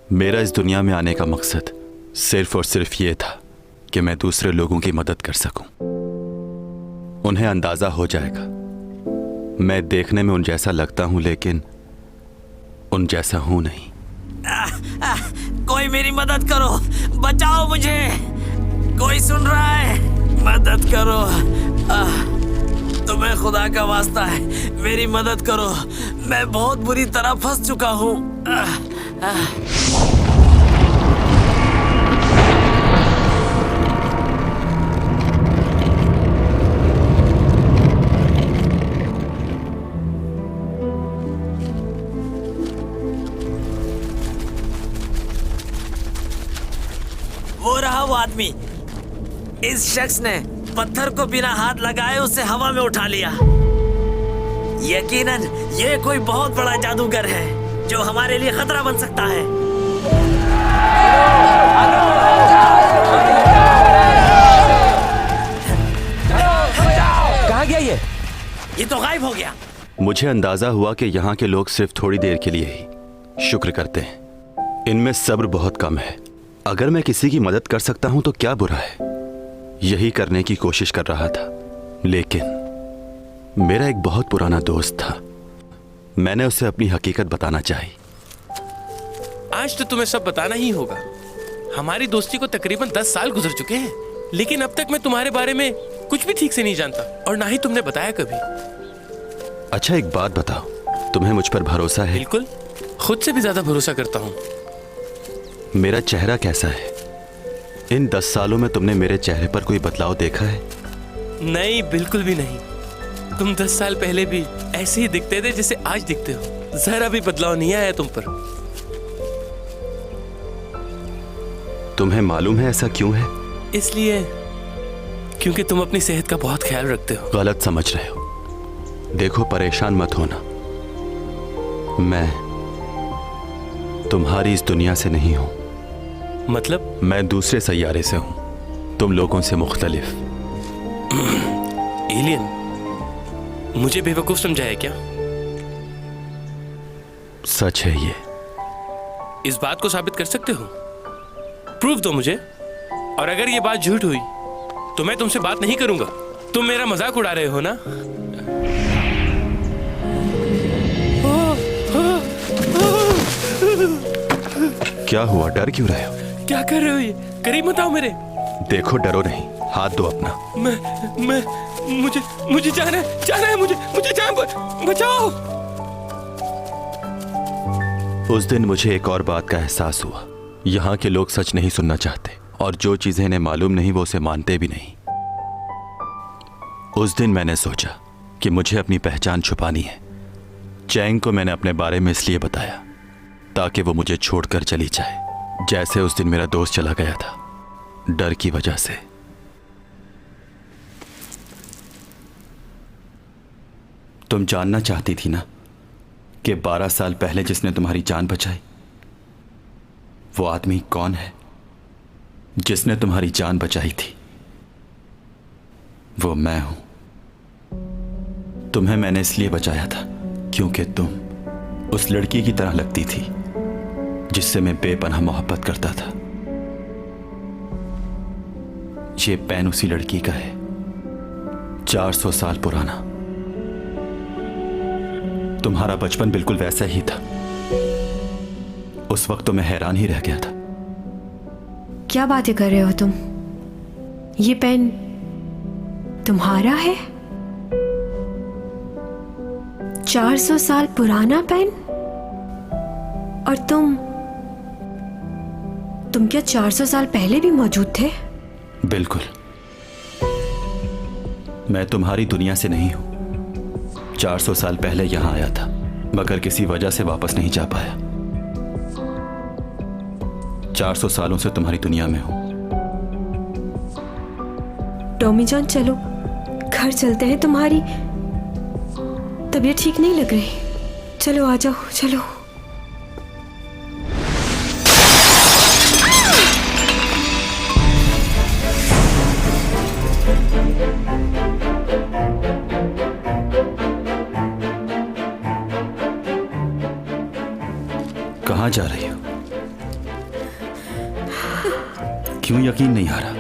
मेरा इस दुनिया में आने का मकसद सिर्फ और सिर्फ ये था कि मैं दूसरे लोगों की मदद कर सकूं। उन्हें अंदाजा हो जाएगा मैं देखने में उन जैसा लगता हूं, लेकिन उन जैसा हूं नहीं। कोई मेरी मदद करो, बचाओ मुझे, कोई सुन रहा है? मदद करो, तुम्हें खुदा का वास्ता है, मेरी मदद करो, मैं बहुत बुरी तरह फंस चुका हूँ। वो रहा वो आदमी। इस शख्स ने पत्थर को बिना हाथ लगाए उसे हवा में उठा लिया। यकीनन ये कोई बहुत बड़ा जादूगर है जो हमारे लिए खतरा बन सकता है। कहाँ गया ये तो गायब हो गया। मुझे अंदाजा हुआ कि यहाँ के लोग सिर्फ थोड़ी देर के लिए ही शुक्र करते हैं। इनमें सब्र बहुत कम है। अगर मैं किसी की मदद कर सकता हूं तो क्या बुरा है। यही करने की कोशिश कर रहा था, लेकिन मेरा एक बहुत पुराना दोस्त था। मैंने उसे अपनी हकीकत बताना चाहिए। आज तो तुम्हें सब बताना ही होगा। हमारी दोस्ती को तकरीबन 10 साल गुजर चुके हैं, लेकिन अब तक मैं तुम्हारे बारे में कुछ भी ठीक से नहीं जानता और ना ही तुमने बताया कभी। अच्छा एक बात बताओ, तुम्हें मुझ पर भरोसा है? बिल्कुल, खुद से भी ज्यादा भरोसा करता हूँ। मेरा चेहरा कैसा है? इन 10 सालों में तुमने मेरे चेहरे पर कोई बदलाव देखा है? नहीं, बिल्कुल भी नहीं। तुम 10 साल पहले भी ऐसे ही दिखते थे जैसे आज दिखते हो। जरा भी बदलाव नहीं आया तुम पर। तुम्हें मालूम है ऐसा क्यों है? इसलिए क्योंकि तुम अपनी सेहत का बहुत ख्याल रखते हो। गलत समझ रहे हो। देखो, परेशान मत होना, मैं तुम्हारी इस दुनिया से नहीं हूं। मतलब? मैं दूसरे सैयारे से हूं, तुम लोगों से मुख्तलिफ। एलियन? मुझे बेवकूफ समझा है क्या? सच है ये। इस बात को साबित कर सकते हो? प्रूफ दो मुझे। और अगर ये बात झूठ हुई तो मैं तुमसे बात नहीं करूंगा। तुम मेरा मजाक उड़ा रहे हो ना? क्या हुआ, डर क्यों रहे हो? क्या कर रहे हो ये? करीब मत आओ मेरे। देखो, डरो नहीं, हाथ दो अपना। मुझे जाना है, मुझे जान बचाओ। उस दिन मुझे एक और बात का एहसास हुआ। यहाँ के लोग सच नहीं सुनना चाहते, और जो चीजें इन्हें मालूम नहीं वो उसे मानते भी नहीं। उस दिन मैंने सोचा कि मुझे अपनी पहचान छुपानी है। चैंग को मैंने अपने बारे में इसलिए बताया ताकि वो मुझे छोड़कर चली जाए, जैसे उस दिन मेरा दोस्त चला गया था, डर की वजह से। तुम जानना चाहती थी ना कि 12 साल पहले जिसने तुम्हारी जान बचाई, वो आदमी कौन है? जिसने तुम्हारी जान बचाई थी वो मैं हूं। तुम्हें मैंने इसलिए बचाया था क्योंकि तुम उस लड़की की तरह लगती थी जिससे मैं बेपनाह मोहब्बत करता था। ये पेन उसी लड़की का है, 400 साल पुराना। तुम्हारा बचपन बिल्कुल वैसा ही था। उस वक्त तो मैं हैरान ही रह गया था। क्या बातें कर रहे हो तुम? ये पेन तुम्हारा है? 400 साल पुराना पेन? और तुम क्या 400 साल पहले भी मौजूद थे? बिल्कुल। मैं तुम्हारी दुनिया से नहीं हूं। 400 साल पहले यहां आया था, मगर किसी वजह से वापस नहीं जा पाया। 400 सालों से तुम्हारी दुनिया में हूं। टॉमी जॉन, चलो घर चलते हैं। तुम्हारी तबीयत ठीक नहीं लग रही। चलो आ जाओ, चलो। कहां जा रही हो? क्यों यकीन नहीं आ रहा?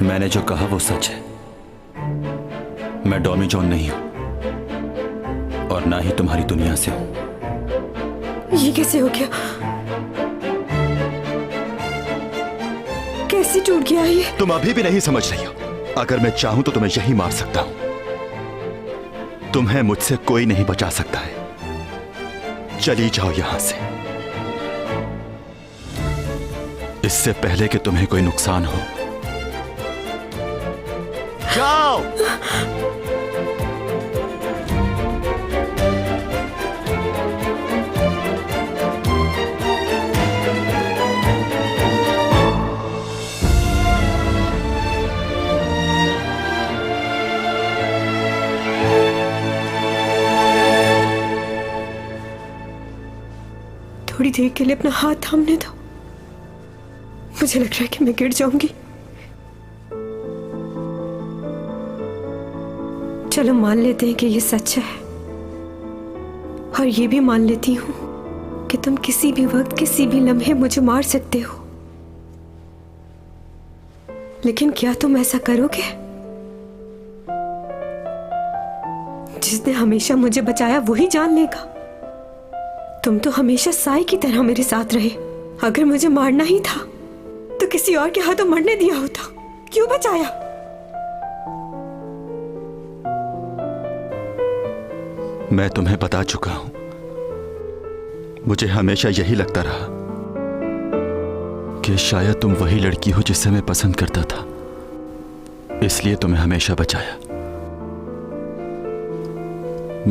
मैंने जो कहा वो सच है। मैं डॉमी जॉन नहीं हूं और ना ही तुम्हारी दुनिया से हूं। ये कैसे हो गया? कैसे टूट गया ये? तुम अभी भी नहीं समझ रही हो। अगर मैं चाहूं तो तुम्हें यही मार सकता हूं। तुम्हें मुझसे कोई नहीं बचा सकता है। चली जाओ यहां से, इससे पहले कि तुम्हें कोई नुकसान हो। जाओ। थोड़ी देर के लिए अपना हाथ थामने दो। मुझे लग रहा है कि मैं गिर जाऊंगी। चलो मान लेते हैं कि ये सच है, और ये भी मान लेती हूं कि तुम किसी भी वक्त किसी भी लम्हे मुझे मार सकते हो। लेकिन क्या तुम ऐसा करोगे? जिसने हमेशा मुझे बचाया वही जान लेगा। तुम तो हमेशा साई की तरह मेरे साथ रहे। अगर मुझे मारना ही था तो किसी और के हाथों मरने दिया होता। क्यों बचाया? मैं तुम्हें बता चुका हूं। मुझे हमेशा यही लगता रहा कि शायद तुम वही लड़की हो जिसे मैं पसंद करता था, इसलिए तुम्हें हमेशा बचाया।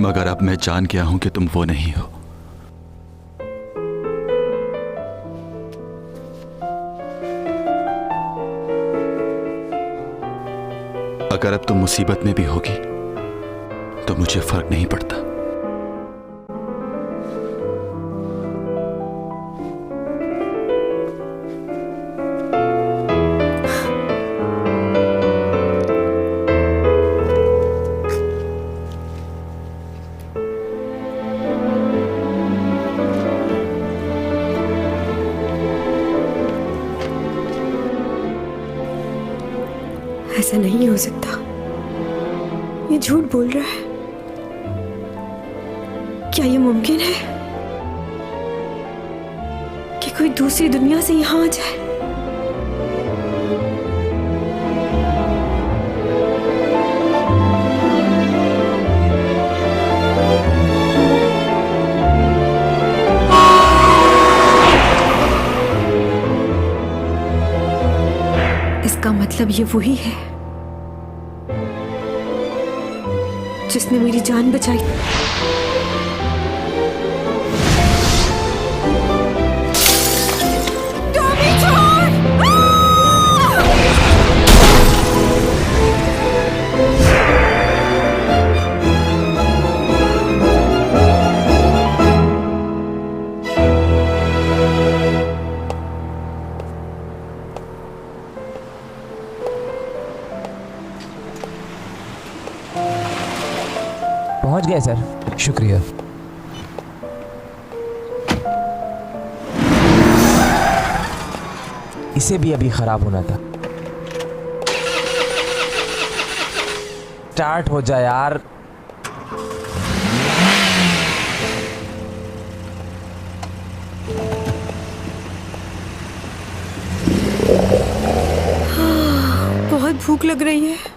मगर अब मैं जान गया हूं कि तुम वो नहीं हो। अगर अब तुम मुसीबत में भी होगी तो मुझे फर्क नहीं पड़ता। ऐसा नहीं हो सकता। ये झूठ बोल रहा है। क्या ये मुमकिन है कि कोई दूसरी दुनिया से यहां आ जाए? इसका मतलब ये वही है जिसने मेरी जान बचाई। Tommy John! पहुंच गए सर, शुक्रिया। इसे भी अभी खराब होना था। स्टार्ट हो जाए यार। बहुत भूख लग रही है।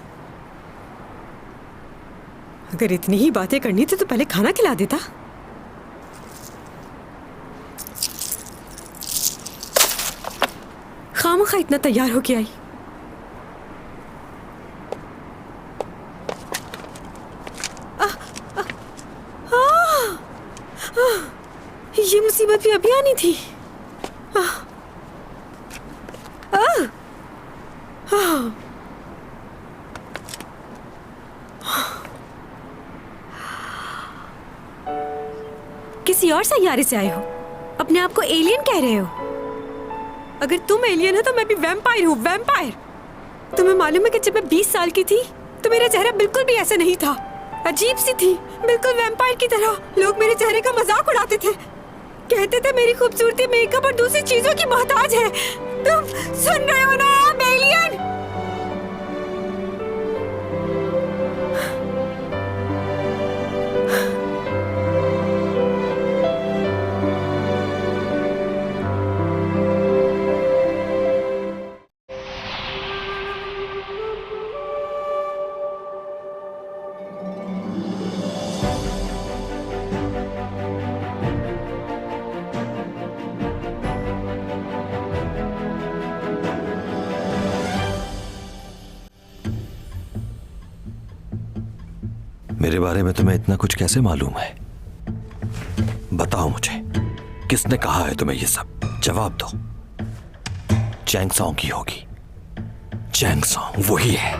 अगर इतनी ही बातें करनी थी तो पहले खाना खिला देता। खामखा इतना तैयार होके आई। ये मुसीबत भी अभी आनी थी। किसी और सैयारे से आए हो, अपने आप को एलियन कह रहे हो। अगर तुम एलियन हो तो मैं भी वैम्पायर हूँ, वैम्पायर। तुम्हें मालूम है कि जब मैं 20 साल की थी तो मेरा चेहरा बिल्कुल भी ऐसा नहीं था। अजीब सी थी, बिल्कुल वैम्पायर की तरह। लोग मेरे चेहरे का मजाक उड़ाते थे, कहते थे मेरी खूबसूरती मेकअप और दूसरी चीजों की मोहताज है। तुम सुन रहे हो ना आप एलियन? मेरे बारे में तुम्हें इतना कुछ कैसे मालूम है? बताओ मुझे, किसने कहा है तुम्हें ये सब? जवाब दो। चैंग सॉन्ग की होगी। चैंग सॉन्ग वही है।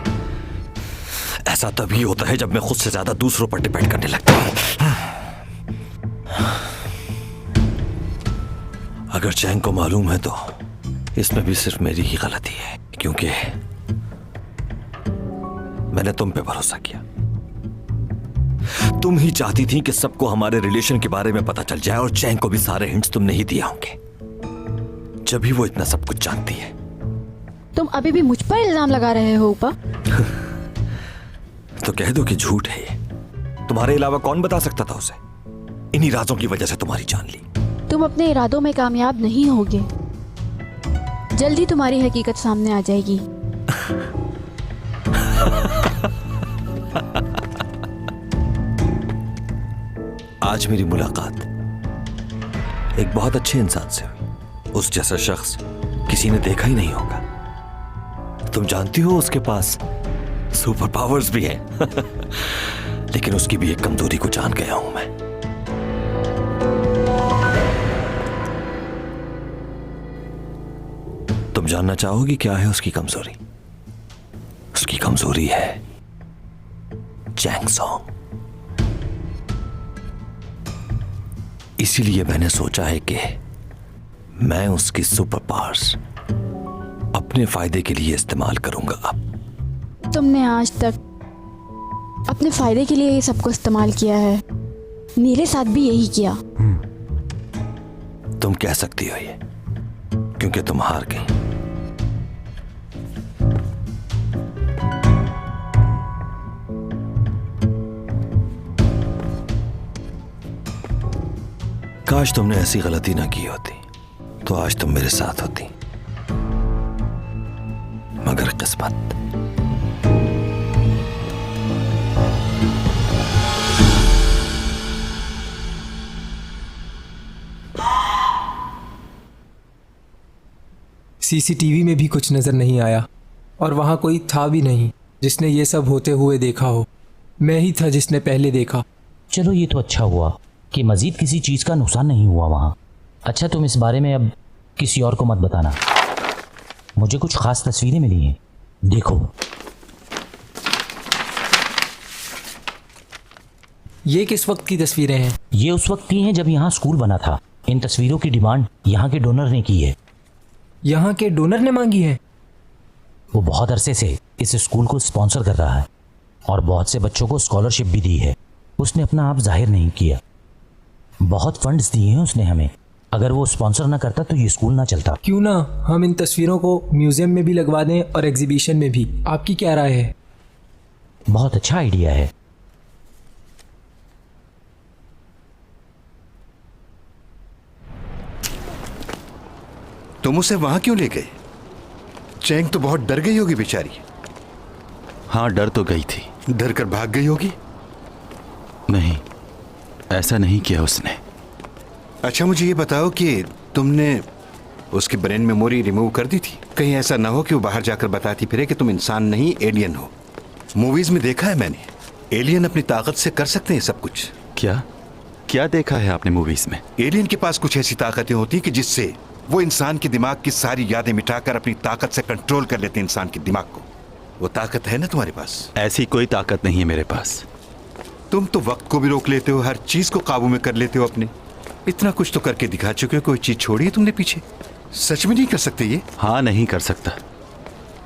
ऐसा तभी होता है जब मैं खुद से ज्यादा दूसरों पर डिपेंड करने लगता हूं। अगर चैंग को मालूम है तो इसमें भी सिर्फ मेरी ही गलती है, क्योंकि मैंने तुम पे भरोसा किया। तुम ही चाहती थी कि सबको हमारे रिलेशन के बारे में पता चल जाए, और चैंग को भी सारे हिंट्स तुमने ही दिए होंगे, जब भी वो इतना सब कुछ जानती है। तुम अभी भी मुझ पर इल्जाम लगा रहे हो उपा? तो कह दो कि झूठ है ये। तुम्हारे अलावा कौन बता सकता था उसे? इन्हीं राजों की वजह से तुम्हारी जान ली। तुम अपने इरादों में कामयाब नहीं होगे। जल्दी तुम्हारी हकीकत सामने आ जाएगी। आज मेरी मुलाकात एक बहुत अच्छे इंसान से हुई। उस जैसा शख्स किसी ने देखा ही नहीं होगा। तुम जानती हो उसके पास सुपर पावर्स भी हैं। लेकिन उसकी भी एक कमजोरी को जान गया हूं मैं। तुम जानना चाहोगी क्या है उसकी कमजोरी? उसकी कमजोरी है चैंग सॉन्ग। इसीलिए मैंने सोचा है कि मैं उसकी सुपर पावर्स अपने फायदे के लिए इस्तेमाल करूंगा। अब तुमने आज तक अपने फायदे के लिए ये सबको इस्तेमाल किया है। मेरे साथ भी यही किया। तुम कह सकती हो ये, क्योंकि तुम हार गई। काश तुमने ऐसी गलती ना की होती, तो आज तुम मेरे साथ होती। मगर किस्मत। सीसीटीवी में भी कुछ नजर नहीं आया, और वहां कोई था भी नहीं जिसने ये सब होते हुए देखा हो। मैं ही था जिसने पहले देखा। चलो ये तो अच्छा हुआ कि मजीद किसी चीज़ का नुकसान नहीं हुआ वहाँ। अच्छा, तुम इस बारे में अब किसी और को मत बताना। मुझे कुछ खास तस्वीरें मिली हैं, देखो। ये किस वक्त की तस्वीरें हैं? ये उस वक्त की हैं जब यहाँ स्कूल बना था। इन तस्वीरों की डिमांड यहाँ के डोनर ने की है। यहाँ के डोनर ने मांगी है? वो बहुत अरसे से इस स्कूल को स्पॉन्सर कर रहा है और बहुत से बच्चों को स्कॉलरशिप भी दी है। उसने अपना आप जाहिर नहीं किया। बहुत फंड्स दिए हैं उसने हमें। अगर वो स्पॉन्सर ना करता तो ये स्कूल ना चलता। क्यों ना हम इन तस्वीरों को म्यूजियम में भी लगवा दें और एग्जीबिशन में भी। आपकी क्या राय है? बहुत अच्छा आइडिया है। तुम उसे वहां क्यों ले गए? चैंग तो बहुत डर गई होगी बेचारी। हाँ, डर तो गई थी। डर कर भाग गई होगी? नहीं, ऐसा नहीं किया उसने। अच्छा, मुझे ये बताओ कि तुमने उसकी ब्रेन मेमोरी रिमूव कर दी थी? कहीं ऐसा ना हो कि वो बाहर जाकर बताती फिरे कि तुम इंसान नहीं एलियन हो। मूवीज में देखा है मैंने, एलियन अपनी ताकत से कर सकते हैं सब कुछ। क्या क्या देखा है आपने मूवीज में? एलियन के पास कुछ ऐसी ताकतें होती कि जिससे वो इंसान के दिमाग की सारी यादें मिटाकर अपनी ताकत से कंट्रोल कर लेते हैं इंसान के दिमाग को। वो ताकत है ना तुम्हारे पास? ऐसी कोई ताकत नहीं है मेरे पास। तुम तो वक्त को भी रोक लेते हो, हर चीज को काबू में कर लेते हो अपने। इतना कुछ तो करके दिखा चुके हो, कोई चीज छोड़ी है तुमने पीछे? सच में नहीं कर सकते ये? हाँ, नहीं कर सकता।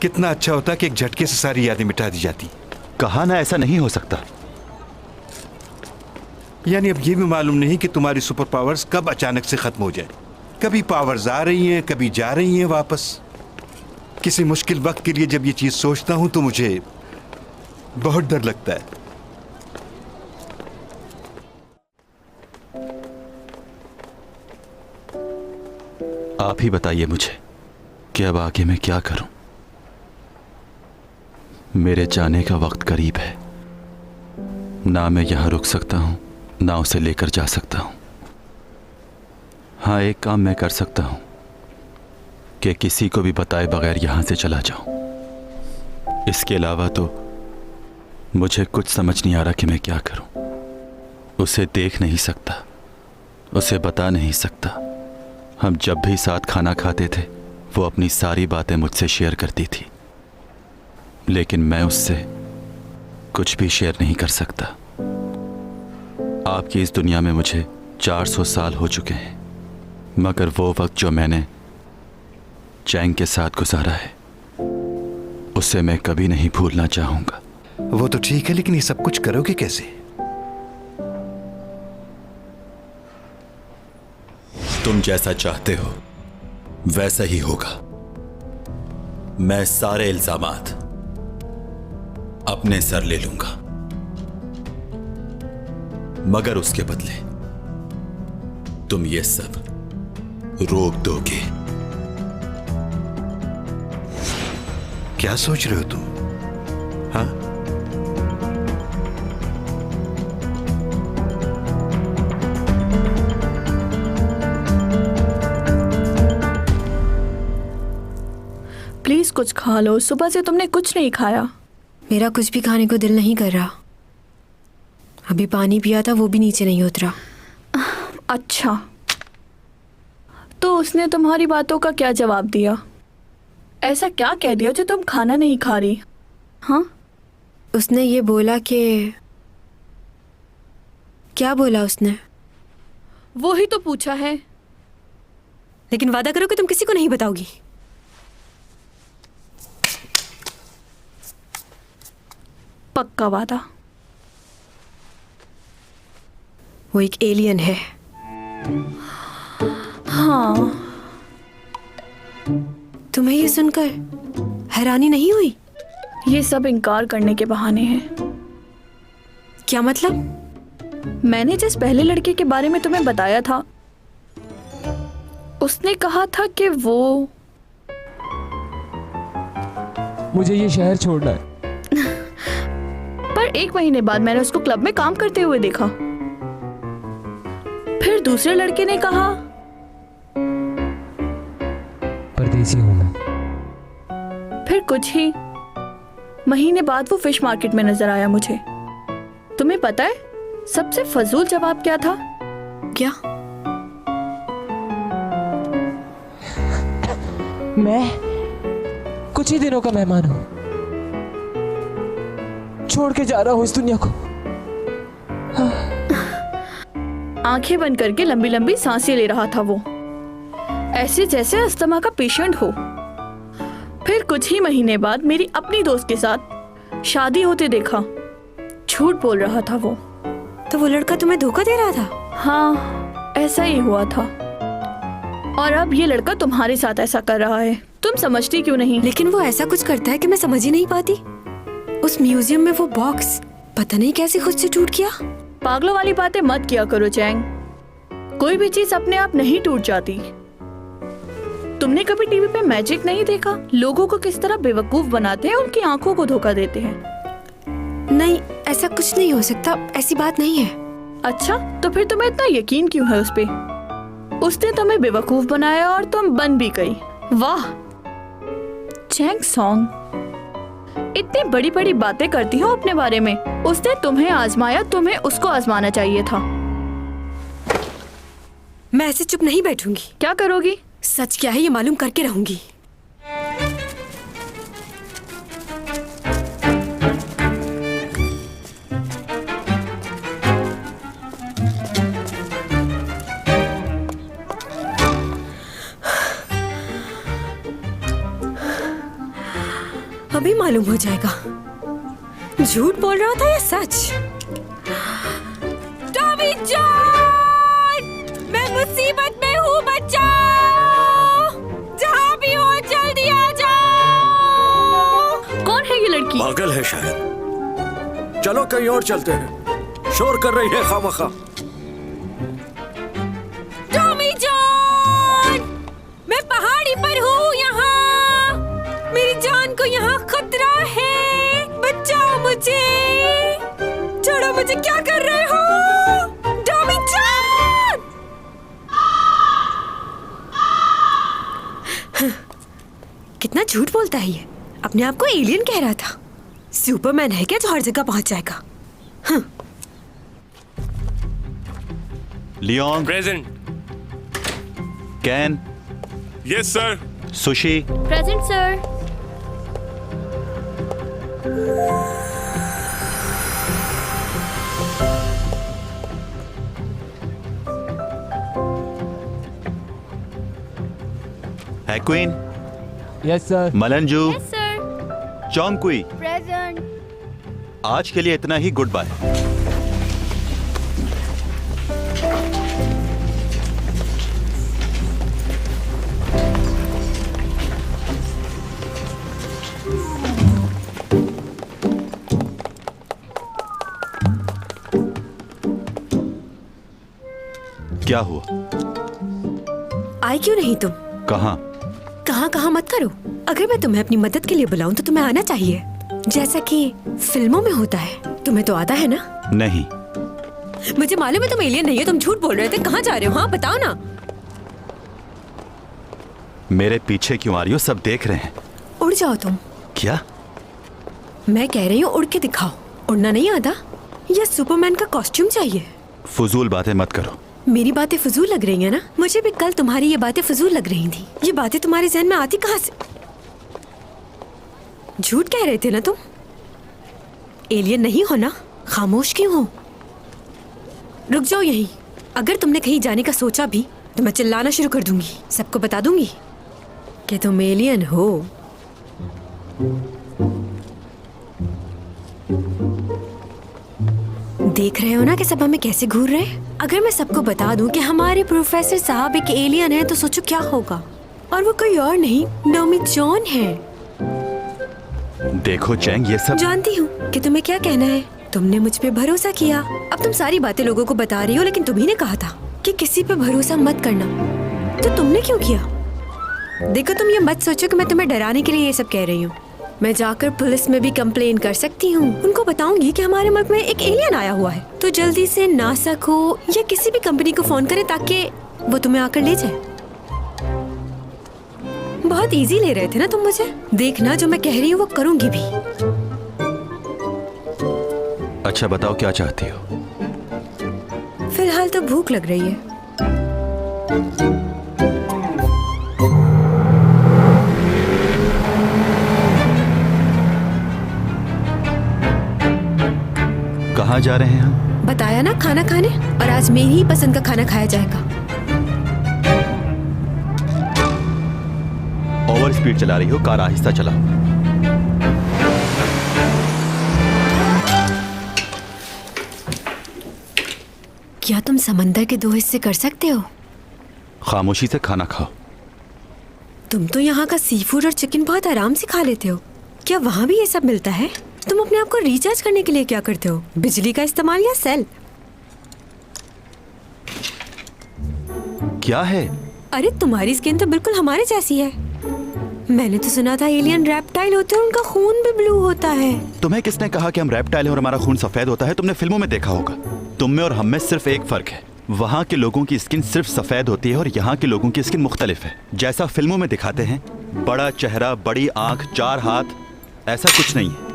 कितना अच्छा होता कि एक झटके से सारी यादें मिटा दी जाती। कहा ना ऐसा नहीं हो सकता। यानी अब ये भी मालूम नहीं कि तुम्हारी सुपर पावर्स कब अचानक से खत्म हो जाए। कभी पावर्स आ रही हैं, कभी जा रही हैं वापस। किसी मुश्किल वक्त के लिए जब ये चीज सोचता हूं तो मुझे बहुत डर लगता है। आप ही बताइए मुझे कि अब आगे मैं क्या करूं। मेरे जाने का वक्त करीब है। ना मैं यहां रुक सकता हूं, ना उसे लेकर जा सकता हूं। हाँ, एक काम मैं कर सकता हूं कि किसी को भी बताए बगैर यहां से चला जाऊं। इसके अलावा तो मुझे कुछ समझ नहीं आ रहा कि मैं क्या करूं। उसे देख नहीं सकता, उसे बता नहीं सकता। हम जब भी साथ खाना खाते थे वो अपनी सारी बातें मुझसे शेयर करती थी, लेकिन मैं उससे कुछ भी शेयर नहीं कर सकता। आपकी इस दुनिया में मुझे 400 साल हो चुके हैं, मगर वो वक्त जो मैंने चैंग के साथ गुजारा है उसे मैं कभी नहीं भूलना चाहूंगा। वो तो ठीक है, लेकिन ये सब कुछ करोगे कैसे? तुम जैसा चाहते हो वैसा ही होगा। मैं सारे इल्जामात अपने सर ले लूंगा, मगर उसके बदले तुम ये सब रोक दोगे। क्या सोच रहे हो तुम? हाँ, प्लीज कुछ खा लो, सुबह से तुमने कुछ नहीं खाया। मेरा कुछ भी खाने को दिल नहीं कर रहा। अभी पानी पिया था, वो भी नीचे नहीं उतरा। अच्छा, तो उसने तुम्हारी बातों का क्या जवाब दिया? ऐसा क्या कह दिया जो तुम खाना नहीं खा रही? हाँ, उसने ये बोला कि... क्या बोला उसने? वो ही तो पूछा है। लेकिन वादा करो कि तुम किसी को नहीं बताओगी। पक्का वादा। वो एक एलियन है। हाँ। तुम्हें ये सुनकर हैरानी नहीं हुई? ये सब इनकार करने के बहाने हैं। क्या मतलब? मैंने जिस पहले लड़के के बारे में तुम्हें बताया था, उसने कहा था कि वो... मुझे ये शहर छोड़ना है। पर 1 महीने बाद मैंने उसको क्लब में काम करते हुए देखा। फिर दूसरे लड़के ने कहा... परदेसी हूं मैं। फिर कुछ ही महीने बाद वो फिश मार्केट में नजर आया मुझे। तुम्हें पता है सबसे फजूल जवाब क्या था? क्या? मैं कुछ ही दिनों का मेहमान हूं, छोड़ के जा रहा हूं इस दुनिया को। आंखें बंद करके लंबी लंबी सांसें ले रहा था वो, ऐसे जैसे अस्थमा का पेशेंट हो। फिर कुछ ही महीने बाद मेरी अपनी दोस्त के साथ शादी होते देखा। झूठ बोल रहा था वो। तो वो लड़का तुम्हें धोखा दे रहा था? हाँ, ऐसा ही हुआ था। और अब ये लड़का तुम्हारे साथ ऐसा कर रहा है। तुम समझती क्यों नहीं? लेकिन वो ऐसा कुछ करता है कि मैं समझ ही नहीं पाती। उस म्यूजियम में वो बॉक्स पता नहीं कैसे खुद से टूट गया। पागलों वाली बातें मत किया करो चैंग। कोई भी चीज अपने आप नहीं टूट जाती। तुमने कभी टीवी पे मैजिक नहीं देखा? लोगों को किस तरह बेवकूफ बनाते हैं, उनकी आंखों को धोखा देते हैं। नहीं, ऐसा कुछ नहीं हो सकता, ऐसी बात नहीं है। अच्छा, तो फिर तुम्हें इतना यकीन क्यों है उस पे? उसने तुम्हें बेवकूफ बनाया और तुम बन भी गई। वाह चैंग सॉन्ग, इतनी बड़ी बड़ी बातें करती हो अपने बारे में। उसने तुम्हें आजमाया, तुम्हें उसको आजमाना चाहिए था। मैं ऐसे चुप नहीं बैठूंगी। क्या करोगी? सच क्या है ये मालूम करके रहूंगी। अभी मालूम हो जाएगा झूठ बोल रहा था या सच। टॉमी जॉन, मैं मुसीबत में हूँ, बचाओ! जहाँ भी हो जल्दी आ जाओ! कौन है ये लड़की? पागल है शायद। चलो कहीं और चलते हैं, शोर कर रही है खामखा। टॉमी जॉन, मैं पहाड़ी पर हूँ यहाँ, मेरी जान को यहाँ खतरा है, बचाओ मुझे, छोड़ो मुझे, क्या कर रहे हो? Tommy John! कितना झूठ बोलता है ये, अपने आप को एलियन कह रहा था। सुपरमैन है क्या जो हर जगह पहुंच जाएगा? Leon, present. Ken, yes sir. Sushi, present sir. हैक्विन, yes sir. Malanju, sir. Chongkui, present. आज के लिए इतना ही, गुड बाय। क्या हुआ? आए क्यों नहीं तुम? कहाँ? कहाँ कहाँ मत करो। अगर मैं तुम्हें अपनी मदद के लिए बुलाऊं तो तुम्हें आना चाहिए, जैसा कि फिल्मों में होता है। तुम्हें तो आता है ना? नहीं। मुझे मालूम है तुम एलियन नहीं हो, तुम झूठ बोल रहे थे। कहाँ जा रहे हो? हाँ बताओ ना। मेरे पीछे क्यों आ रही हो? सब देख रहे हैं। उड़ जाओ तुम। क्या? मैं कह रही हूँ उड़ के दिखाओ। उड़ना नहीं आता या सुपरमैन का कॉस्ट्यूम चाहिए? फजूल बातें मत करो। मेरी बातें फजूल लग रही हैं ना? मुझे भी कल तुम्हारी ये बातें फजूल लग रही थी। ये बातें तुम्हारे जहन में आती कहाँ से? झूठ कह रहे थे ना तुम? एलियन नहीं हो ना? खामोश क्यों हो? रुक जाओ यहीं। अगर तुमने कहीं जाने का सोचा भी तो मैं चिल्लाना शुरू कर दूंगी, सबको बता दूंगी कि तुम एलियन हो। देख रहे हो ना कि सब हमें कैसे घूर रहे हैं? अगर मैं सबको बता दूं कि हमारे प्रोफेसर साहब एक एलियन है तो सोचो क्या होगा। और वो कोई और नहीं, टॉमी जॉन है। देखो चैंग, ये सब जानती हूँ कि तुम्हें क्या कहना है। तुमने मुझ पे भरोसा किया, अब तुम सारी बातें लोगों को बता रही हो, लेकिन तुम्ही ने कहा था कि किसी पे भरोसा मत करना, तो तुमने क्यों किया? देखो तुम ये मत सोचो कि मैं तुम्हें डराने के लिए ये सब कह रही हूँ। मैं जाकर पुलिस में भी कंप्लेन कर सकती हूँ। उनको बताऊंगी कि हमारे मुल्क में एक एलियन आया हुआ है, तो जल्दी से नासा को या किसी भी कंपनी को फोन करें ताकि वो तुम्हें आकर ले जाए। बहुत इजी ले रहे थे ना तुम मुझे। देखना जो मैं कह रही हूँ वो करूंगी भी। अच्छा बताओ क्या चाहती हो? फिलहाल तो भूख लग रही है। कहाँ जा रहे हैं हम? बताया ना, खाना खाने। और आज मेरी ही पसंद का खाना खाया जाएगा। ओवर स्पीड चला रही हो, कार आहिस्ता चलाओ। क्या तुम समंदर के 2 हिस्से कर सकते हो? खामोशी से खाना खाओ। तुम तो यहाँ का सी फूड और चिकन बहुत आराम से खा लेते हो। क्या वहाँ भी ये सब मिलता है? तुम अपने आप को रिचार्ज करने के लिए क्या करते हो? बिजली का इस्तेमाल या सेल? क्या है? अरे तुम्हारी स्किन तो बिल्कुल हमारे जैसी है। मैंने तो सुना था एलियन रेप्टाइल होते हैं, उनका खून भी ब्लू होता है। तुम्हें किसने कहा कि हम रेप्टाइल हैं और हमारा खून सफेद होता है? तुमने फिल्मों में देखा होगा। तुम में और हम में सिर्फ एक फर्क है, वहाँ के लोगों की स्किन सिर्फ सफेद होती है और यहाँ के लोगों की स्किन मुख्तलिफ है। जैसा फिल्मों में दिखाते हैं, बड़ा चेहरा, बड़ी आंख, 4 हाथ, ऐसा कुछ नहीं है।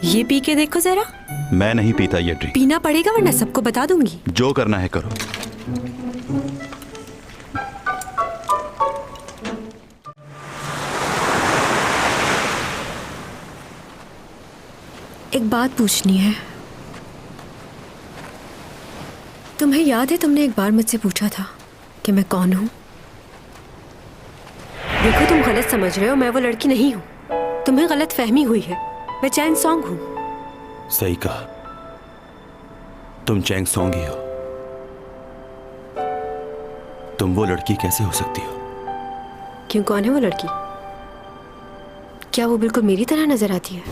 ये पी के देखो जरा। मैं नहीं पीता ये ड्रिंक। पीना पड़ेगा वरना सबको बता दूंगी। जो करना है करो। एक बात पूछनी है। तुम्हें याद है तुमने एक बार मुझसे पूछा था कि मैं कौन हूं? देखो तुम गलत समझ रहे हो, मैं वो लड़की नहीं हूं। तुम्हें गलत फहमी हुई है। मैं चैंग सॉन्ग हूँ। सही कहा, तुम चैंग सॉन्ग ही हो। तुम वो लड़की कैसे हो सकती हो? क्यों, कौन है वो लड़की? क्या वो बिल्कुल मेरी तरह नजर आती है?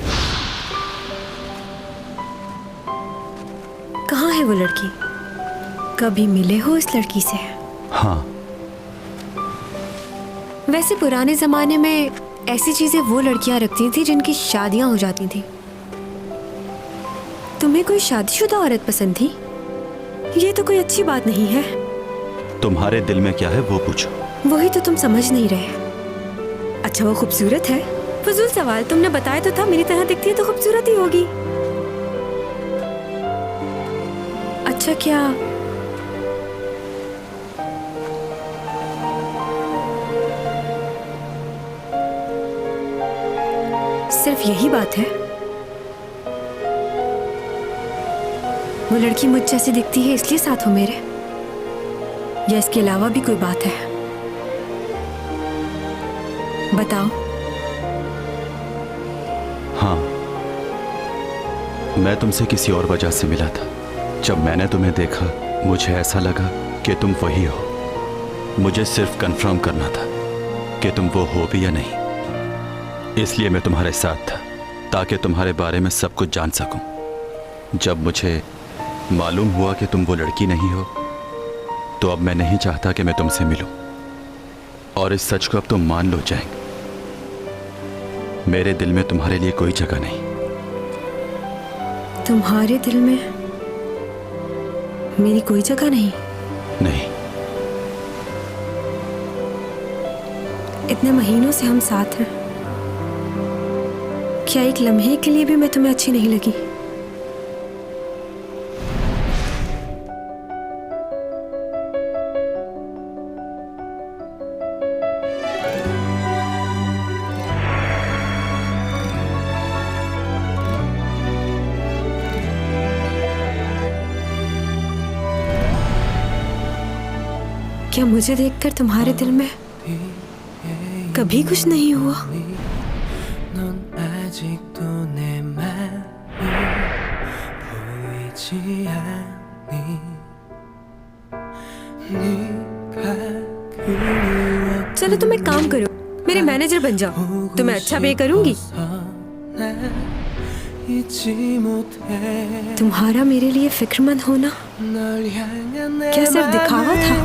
कहाँ है वो लड़की? कभी मिले हो इस लड़की से? हाँ। वैसे पुराने जमाने में ऐसी चीजें वो लड़कियां रखती थी जिनकी शादियां हो जाती थी। तुम्हें कोई शादीशुदा औरत पसंद थी? ये तो कोई अच्छी बात नहीं है। तुम्हारे दिल में क्या है वो पूछो। वही तो तुम समझ नहीं रहे। अच्छा, वो खूबसूरत है? फजूल सवाल, तुमने बताया तो था मेरी तरह दिखती है तो खूबसूरत ही होगी। अच्छा, क्या सिर्फ यही बात है? वो लड़की मुझ जैसी दिखती है इसलिए साथ हो मेरे, या इसके अलावा भी कोई बात है? बताओ। हाँ, मैं तुमसे किसी और वजह से मिला था। जब मैंने तुम्हें देखा मुझे ऐसा लगा कि तुम वही हो। मुझे सिर्फ कंफर्म करना था कि तुम वो हो भी या नहीं, इसलिए मैं तुम्हारे साथ था ताकि तुम्हारे बारे में सब कुछ जान सकूं। जब मुझे मालूम हुआ कि तुम वो लड़की नहीं हो तो अब मैं नहीं चाहता कि मैं तुमसे मिलूं, और इस सच को अब तुम मान लो जाएंगे। मेरे दिल में तुम्हारे लिए कोई जगह नहीं। तुम्हारे दिल में मेरी कोई जगह नहीं? नहीं। इतने महीनों से हम साथ हैं, क्या एक लम्हे के लिए भी मैं तुम्हें अच्छी नहीं लगी? क्या मुझे देखकर तुम्हारे दिल में कभी कुछ नहीं हुआ? चलो तुम एक काम करो, मेरे मैनेजर बन जाओ, तुम्हें अच्छा पे करूंगी। तुम्हारा मेरे लिए फिक्रमंद होना क्या सिर्फ दिखावा था?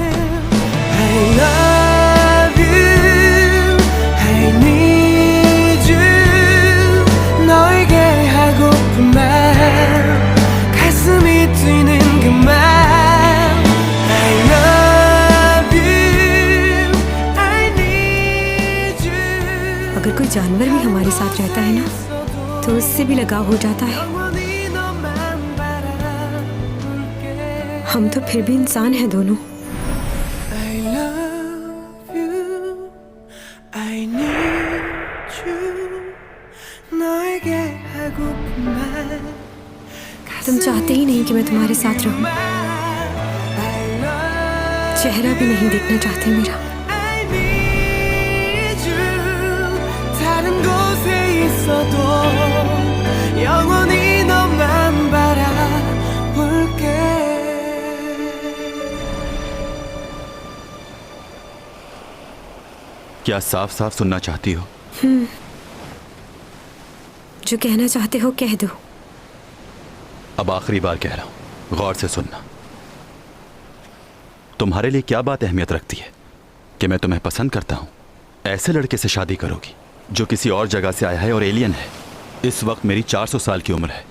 अगर कोई जानवर भी हमारे साथ रहता है ना तो उससे भी लगाव हो जाता है। हम तो फिर भी इंसान हैं दोनों। तुम चाहते ही नहीं कि मैं तुम्हारे साथ रहूं, चेहरा भी नहीं देखना चाहते मेरा। क्या साफ साफ सुनना चाहती हो? जो कहना चाहते हो कह दो। अब आखिरी बार कह रहा हूं, गौर से सुनना। तुम्हारे लिए क्या बात अहमियत रखती है कि मैं तुम्हें पसंद करता हूं? ऐसे लड़के से शादी करोगी जो किसी और जगह से आया है और एलियन है। इस वक्त मेरी 400 साल की उम्र है,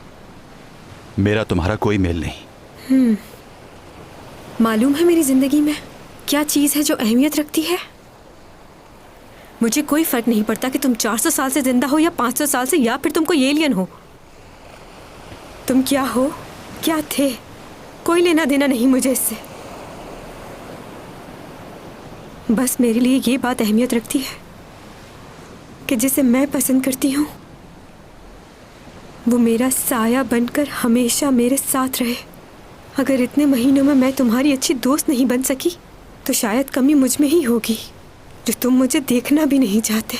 मेरा तुम्हारा कोई मेल नहीं। मालूम है मेरी जिंदगी में क्या चीज है जो अहमियत रखती है? मुझे कोई फर्क नहीं पड़ता कि तुम 400 साल से जिंदा हो या 500 साल से, या फिर तुम कोई एलियन हो। तुम क्या हो, क्या थे, कोई लेना देना नहीं मुझे इससे। बस मेरे लिए ये बात अहमियत रखती है कि जिसे मैं पसंद करती हूँ वो मेरा साया बनकर हमेशा मेरे साथ रहे। अगर इतने महीनों में मैं तुम्हारी अच्छी दोस्त नहीं बन सकी तो शायद कमी मुझ में ही होगी, जो तुम मुझे देखना भी नहीं चाहते।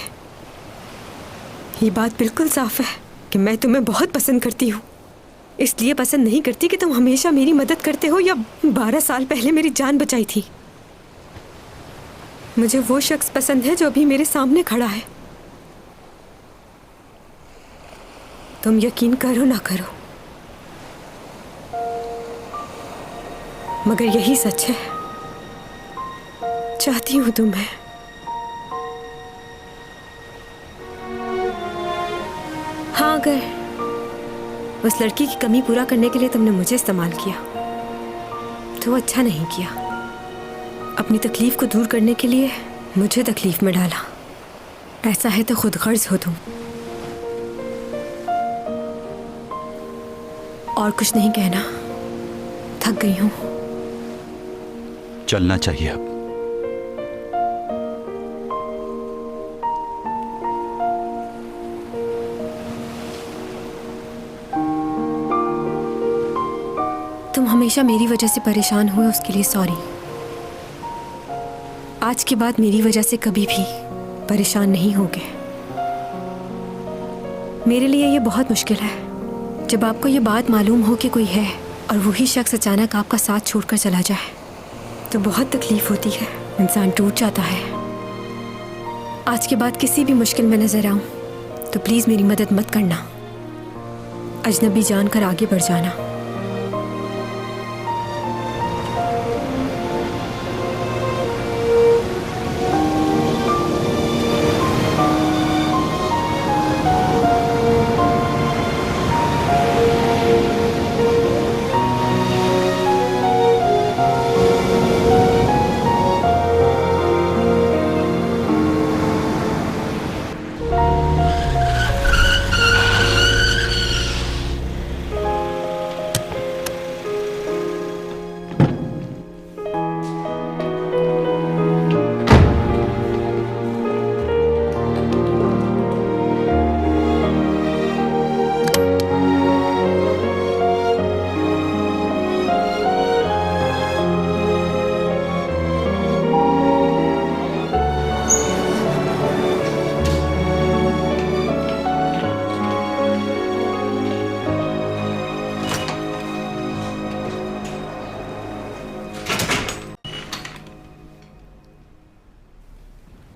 ये बात बिल्कुल साफ है कि मैं तुम्हें बहुत पसंद करती हूँ। इसलिए पसंद नहीं करती कि तुम हमेशा मेरी मदद करते हो या 12 साल पहले मेरी जान बचाई थी। मुझे वो शख्स पसंद है जो अभी मेरे सामने खड़ा है। तुम यकीन करो ना करो, मगर यही सच है। चाहती हूं तुम्हें। हाँ, अगर उस लड़की की कमी पूरा करने के लिए तुमने मुझे इस्तेमाल किया तो अच्छा नहीं किया। अपनी तकलीफ को दूर करने के लिए मुझे तकलीफ में डाला। ऐसा है तो खुद गर्ज हो तुम। और कुछ नहीं कहना, थक गई हूं। चलना चाहिए अब। तुम हमेशा मेरी वजह से परेशान हुए, उसके लिए सॉरी। आज के बाद मेरी वजह से कभी भी परेशान नहीं होगे। मेरे लिए ये बहुत मुश्किल है जब आपको ये बात मालूम हो कि कोई है और वही शख्स अचानक आपका साथ छोड़कर चला जाए, तो बहुत तकलीफ होती है, इंसान टूट जाता है। आज के बाद किसी भी मुश्किल में नजर आऊं तो प्लीज मेरी मदद मत करना। अजनबी जानकर आगे बढ़ जाना।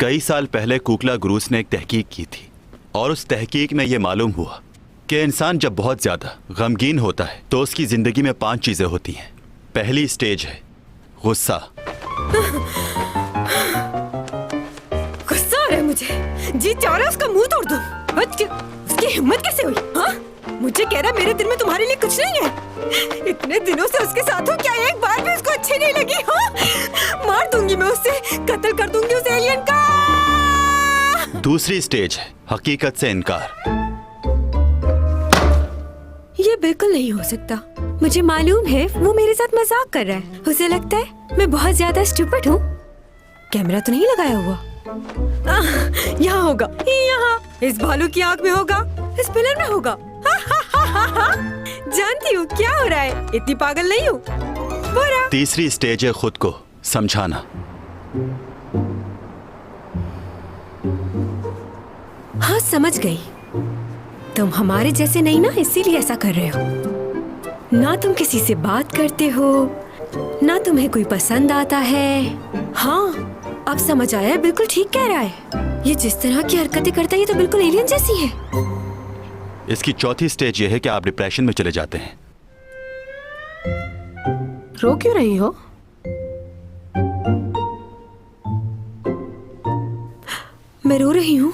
कई साल पहले कुकला ग्रूस ने एक तहकीक की थी और उस तहकीक में यह मालूम हुआ कि इंसान जब बहुत ज्यादा गमगीन होता है तो उसकी जिंदगी में 5 चीजें होती हैं। पहली स्टेज है गुस्सा। गुस्सा आ रहा है मुझे, जी चाह रहा है उसका मुंह तोड़ दूं। उसकी हिम्मत कैसे हुई? हाँ, मुझे कह रहा मेरे दिल में तुम्हारे लिए कुछ नहीं है। इतने दिनों से उसके साथ हूँ, क्या एक बार भी उसको अच्छी नहीं लगी? हाँ, मार दूंगी मैं उसे, कत्ल कर दूंगी उस एलियन का। दूसरी स्टेज है हकीकत से इनकार। ये बिल्कुल नहीं हो सकता। मुझे मालूम है वो मेरे साथ मजाक कर रहा है। उसे लगता है मैं बहुत ज्यादा स्टूपिड हूँ। कैमरा तो नहीं लगाया हुआ? यहाँ होगा, यहाँ इस भालू की आंख में होगा, इस पिलर में होगा। जानती हूँ क्या हो रहा है, इतनी पागल नहीं हूँ। बुरा। तीसरी स्टेज है खुद को समझाना। हाँ, समझ गई। तुम हमारे जैसे नहीं ना, इसीलिए ऐसा कर रहे हो। ना तुम किसी से बात करते हो, ना तुम्हें कोई पसंद आता है। हाँ, अब समझ आया, बिल्कुल ठीक कह रहा है। ये जिस तरह की हरकतें करता है ये तो बिल्कुल एलियन जैसी है। इसकी चौथी स्टेज ये है कि आप डिप्रेशन में चले जाते हैं। रो क्यों रही हो? मैं रो रही हूँ।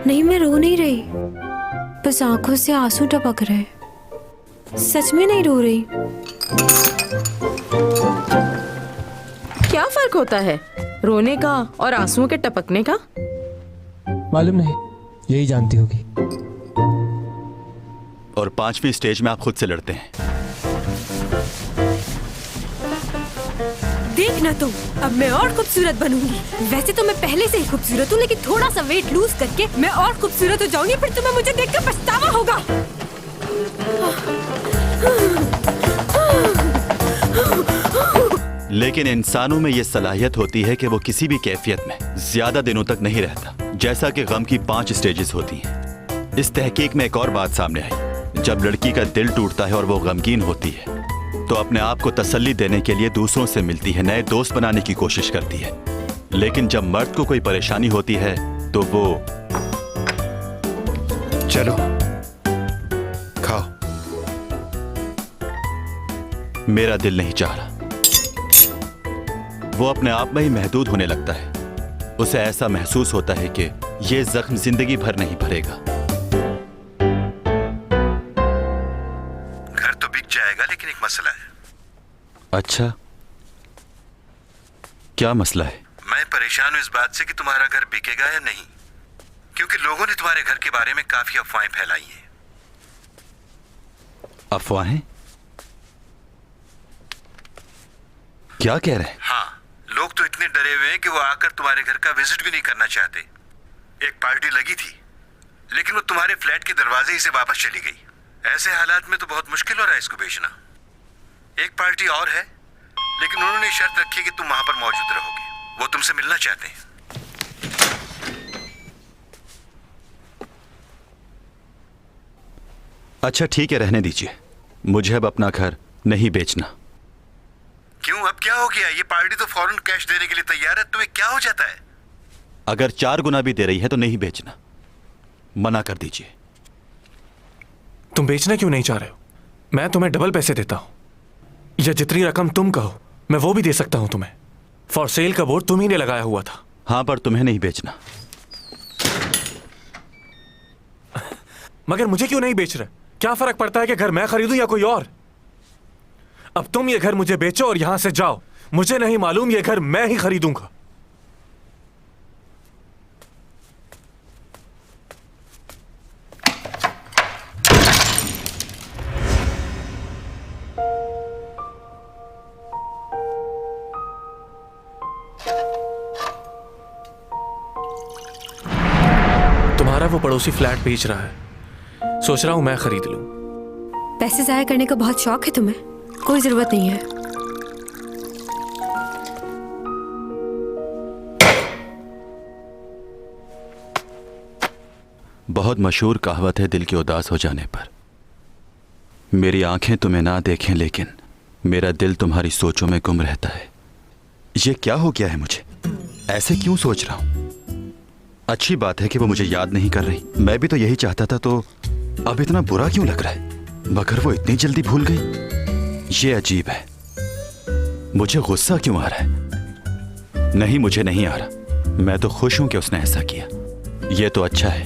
नहीं, मैं रो नहीं रही, बस आंखों से आंसू टपक रहे। सच में नहीं रो रही। क्या फर्क होता है रोने का और आंसुओं के टपकने का? मालूम नहीं, यही जानती होगी। और 5वीं स्टेज में आप खुद से लड़ते हैं। देखना तुम, अब मैं और खूबसूरत बनूंगी। वैसे तो मैं पहले से ही खूबसूरत हूँ, लेकिन थोड़ा सा वेट लूज करके मैं और खूबसूरत हो जाऊंगी। फिर तुम्हें मुझे देखकर पछतावा होगा। लेकिन इंसानों में यह सलाहियत होती है कि वो किसी भी कैफियत में ज्यादा दिनों तक नहीं रहता। जैसा कि गम की 5 स्टेजेस होती हैं। इस तहकीक में एक और बात सामने आई, जब लड़की का दिल टूटता है और वो गमगीन होती है तो अपने आप को तसल्ली देने के लिए दूसरों से मिलती है, नए दोस्त बनाने की कोशिश करती है। लेकिन जब मर्द को कोई परेशानी होती है तो वो चलो खाओ। मेरा दिल नहीं चाह रहा। वो अपने आप में ही महदूद होने लगता है। उसे ऐसा महसूस होता है कि ये जख्म जिंदगी भर नहीं भरेगा। घर तो बिक जाएगा, लेकिन एक मसला है। अच्छा, क्या मसला है? मैं परेशान हूं इस बात से कि तुम्हारा घर बिकेगा या नहीं, क्योंकि लोगों ने तुम्हारे घर के बारे में काफी अफवाहें फैलाई हैं। अफवाहें? क्या कह रहे हैं? हाँ, लोग तो इतने डरे हुए हैं कि वो आकर तुम्हारे घर का विजिट भी नहीं करना चाहते। एक पार्टी लगी थी, लेकिन वो तुम्हारे फ्लैट के दरवाजे ही से वापस चली गई। ऐसे हालात में तो बहुत मुश्किल हो रहा है इसको बेचना। एक पार्टी और है, लेकिन उन्होंने शर्त रखी कि तुम वहां पर मौजूद रहोगे। वो तुमसे मिलना चाहते हैं। अच्छा ठीक है, रहने दीजिए। मुझे अब अपना घर नहीं बेचना। क्यों, अब क्या हो गया? ये पार्टी तो फौरन कैश देने के लिए तैयार है, तुम्हें क्या हो जाता है? अगर 4 गुना भी दे रही है तो नहीं बेचना, मना कर दीजिए। तुम बेचना क्यों नहीं चाह रहे हो? मैं तुम्हें डबल पैसे देता हूं, या जितनी रकम तुम कहो मैं वो भी दे सकता हूं तुम्हें। फॉर सेल का बोर्ड तुम ही ने लगाया हुआ था। हाँ, पर तुम्हें नहीं बेचना। मगर मुझे क्यों नहीं बेच रहे? क्या फर्क पड़ता है कि घर मैं खरीदूं या कोई और? अब तुम ये घर मुझे बेचो और यहां से जाओ। मुझे नहीं मालूम, ये घर मैं ही खरीदूंगा। तुम्हारा वो पड़ोसी फ्लैट बेच रहा है, सोच रहा हूं मैं खरीद लूं। पैसे जाया करने का बहुत शौक है तुम्हें? कोई जरूरत नहीं है। बहुत मशहूर कहावत है, दिल के उदास हो जाने पर मेरी आंखें तुम्हें ना देखें, लेकिन मेरा दिल तुम्हारी सोचों में गुम रहता है। ये क्या हो गया है मुझे? ऐसे क्यों सोच रहा हूं? अच्छी बात है कि वो मुझे याद नहीं कर रही। मैं भी तो यही चाहता था, तो अब इतना बुरा क्यों लग रहा है? मगर वो इतनी जल्दी भूल गई। ये अजीब है। मुझे गुस्सा क्यों आ रहा है? नहीं, मुझे नहीं आ रहा। मैं तो खुश हूं कि उसने ऐसा किया। ये तो अच्छा है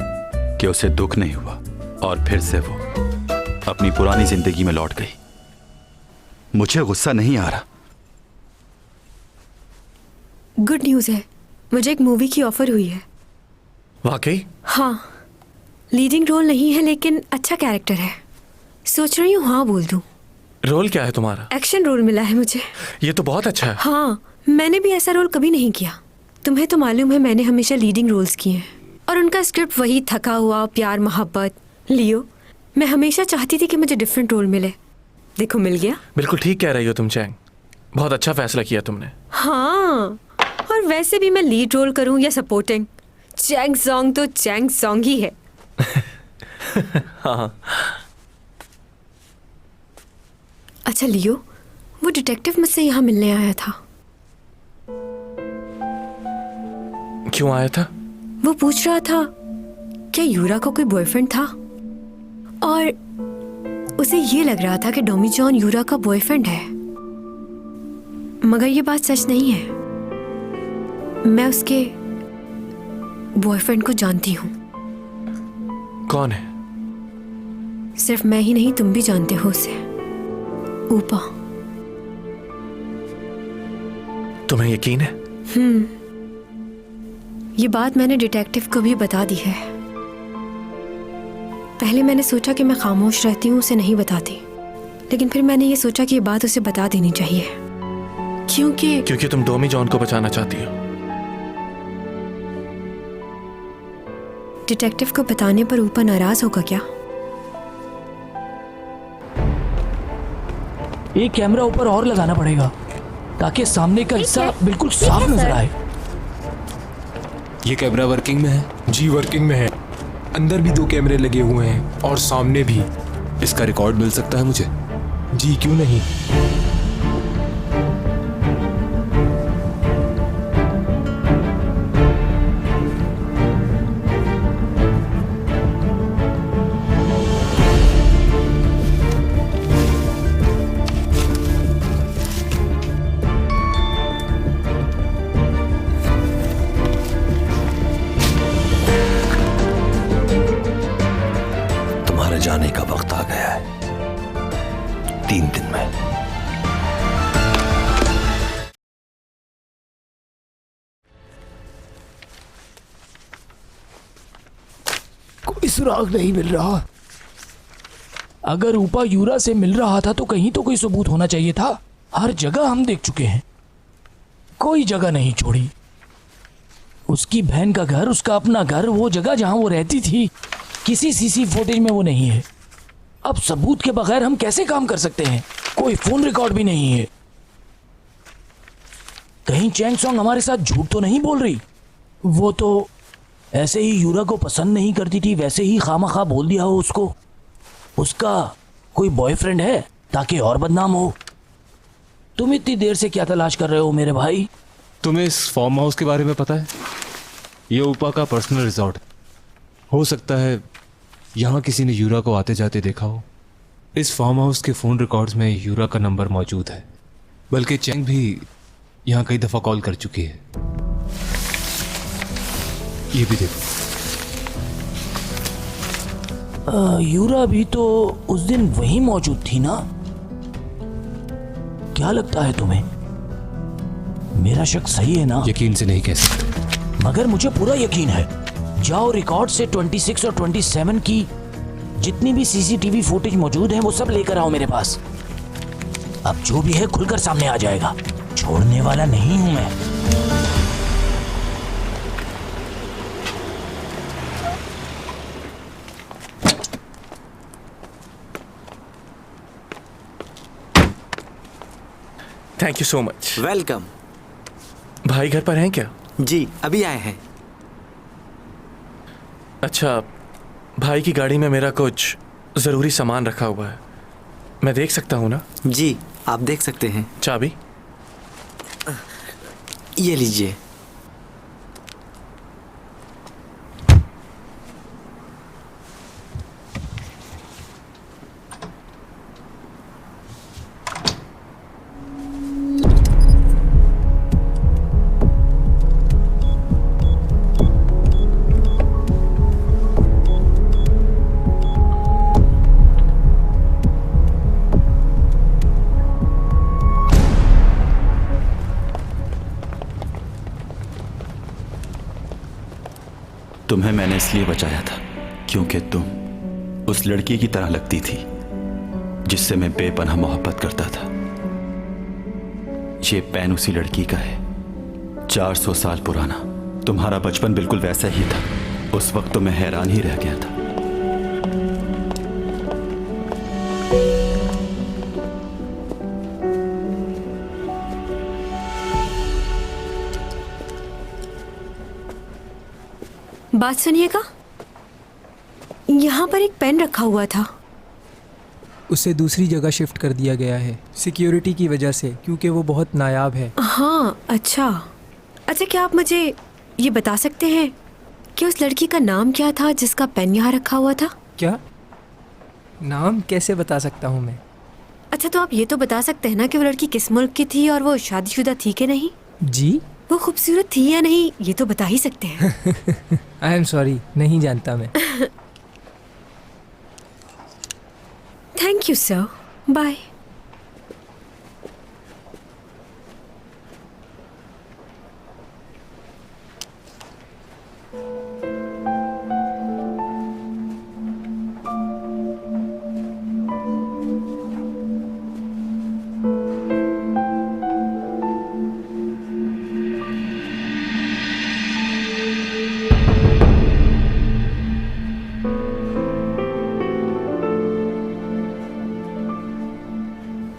कि उसे दुख नहीं हुआ और फिर से वो अपनी पुरानी जिंदगी में लौट गई। मुझे गुस्सा नहीं आ रहा। गुड न्यूज़ है, मुझे एक मूवी की ऑफर हुई है। वाकई? हाँ, लीडिंग रोल नहीं है लेकिन अच्छा कैरेक्टर है। सोच रही हूँ हाँ बोल दूँ। रोल क्या है तुम्हारा? एक्शन रोल मिला है मुझे। ये तो बहुत अच्छा है। हाँ, मैंने भी ऐसा रोल कभी नहीं किया। तुम्हें तो मालूम है मैंने हमेशा लीडिंग रोल्स किए हैं, और उनका स्क्रिप्ट वही थका हुआ प्यार मोहब्बत। लियो, मैं हमेशा चाहती थी कि मुझे डिफरेंट रोल मिले। देखो मिल गया। बिल्कुल ठीक कह रही हो तुम चैंग, बहुत अच्छा फैसला किया तुमने। हाँ, और वैसे भी मैं लीड रोल करूँ या सपोर्टिंग, चैंग सॉन्ग तो चैंग सॉन्ग ही है। हाँ। अच्छा लियो, वो डिटेक्टिव मुझसे यहाँ मिलने आया था। क्यों आया था? वो पूछ रहा था क्या यूरा का कोई बॉयफ्रेंड था, और उसे ये लग रहा था कि डोमी जॉन यूरा का बॉयफ्रेंड है। मगर ये बात सच नहीं है। मैं उसके बॉयफ्रेंड को जानती हूँ। कौन है? सिर्फ मैं ही नहीं, तुम भी जानते हो उसे। ऊपा। तुम्हें यकीन है? ये बात मैंने डिटेक्टिव को भी बता दी है। पहले मैंने सोचा कि मैं खामोश रहती हूँ, उसे नहीं बताती, लेकिन फिर मैंने ये सोचा कि ये बात उसे बता देनी चाहिए, क्योंकि तुम डोमी जॉन को बचाना चाहती हो। डिटेक्टिव को बताने पर ऊपर नाराज होगा क्या? एक कैमरा ऊपर और लगाना पड़ेगा। ताकि सामने का हिस्सा बिल्कुल साफ नजर आए। ये कैमरा वर्किंग में है? जी वर्किंग में है। अंदर भी 2 कैमरे लगे हुए हैं और सामने भी। इसका रिकॉर्ड मिल सकता है मुझे? जी क्यों नहीं। तुम्हारे जाने का वक्त आ गया है, 3 दिन में। कोई सुराग नहीं मिल रहा। अगर ऊपा यूरा से मिल रहा था तो कहीं तो कोई सबूत होना चाहिए था। हर जगह हम देख चुके हैं, कोई जगह नहीं छोड़ी। उसकी बहन का घर, उसका अपना घर, वो जगह जहां वो रहती थी, किसी सीसी फुटेज में वो नहीं है। अब सबूत के बगैर हम कैसे काम कर सकते हैं? कोई फोन रिकॉर्ड भी नहीं है। कहीं चैंग सॉन्ग हमारे साथ झूठ तो नहीं बोल रही? वो तो ऐसे ही यूरा को पसंद नहीं करती थी, वैसे ही खामखा बोल दिया हो उसको। उसका कोई बॉयफ्रेंड है ताकि और बदनाम हो। तुम इतनी देर से क्या तलाश कर रहे हो मेरे भाई? तुम्हें इस फार्म हाउस के बारे में पता है? ये ऊपा का पर्सनल रिजॉर्ट है। हो सकता है यहाँ किसी ने यूरा को आते जाते देखा हो। इस फार्म हाउस के फ़ोन रिकॉर्ड्स में यूरा का नंबर मौजूद है, बल्कि चैंग भी यहाँ कई दफ़ा कॉल कर चुकी है। ये भी देखो। यूरा भी तो उस दिन वहीं मौजूद थी ना? क्या लगता है तुम्हें, मेरा शक सही है ना? यकीन से नहीं कह सकते, मगर मुझे पूरा यकीन है। जाओ रिकॉर्ड से 26 और 27 की जितनी भी सीसीटीवी फुटेज मौजूद है वो सब लेकर आओ मेरे पास। अब जो भी है खुलकर सामने आ जाएगा, छोड़ने वाला नहीं हूं मैं। Thank you so much. Welcome. भाई घर पर हैं क्या? जी अभी आए हैं। अच्छा, भाई की गाड़ी में मेरा कुछ ज़रूरी सामान रखा हुआ है, मैं देख सकता हूँ ना? जी आप देख सकते हैं। चाबी? ये लीजिए। तुम्हें मैंने इसलिए बचाया था क्योंकि तुम उस लड़की की तरह लगती थी जिससे मैं बेपनाह मोहब्बत करता था। ये पेन उसी लड़की का है, 400 साल पुराना। तुम्हारा बचपन बिल्कुल वैसा ही था। उस वक्त तो मैं हैरान ही रह गया था। बात सुनिएगा, यहाँ पर एक पेन रखा हुआ था। उसे दूसरी जगह शिफ्ट कर दिया गया है सिक्योरिटी की वजह से, क्योंकि वो बहुत नायाब है। हाँ अच्छा, क्या आप मुझे ये बता सकते हैं कि उस लड़की का नाम क्या था जिसका पेन यहाँ रखा हुआ था? क्या नाम कैसे बता सकता हूँ मैं? अच्छा तो आप ये तो बता सकते हैं ना कि वो लड़की किस मुल्क की थी और वो शादीशुदा थी कि नहीं? जी, वो खूबसूरत थी या नहीं, ये तो बता ही सकते हैं। आई एम सॉरी, नहीं जानता मैं। Thank you sir, bye.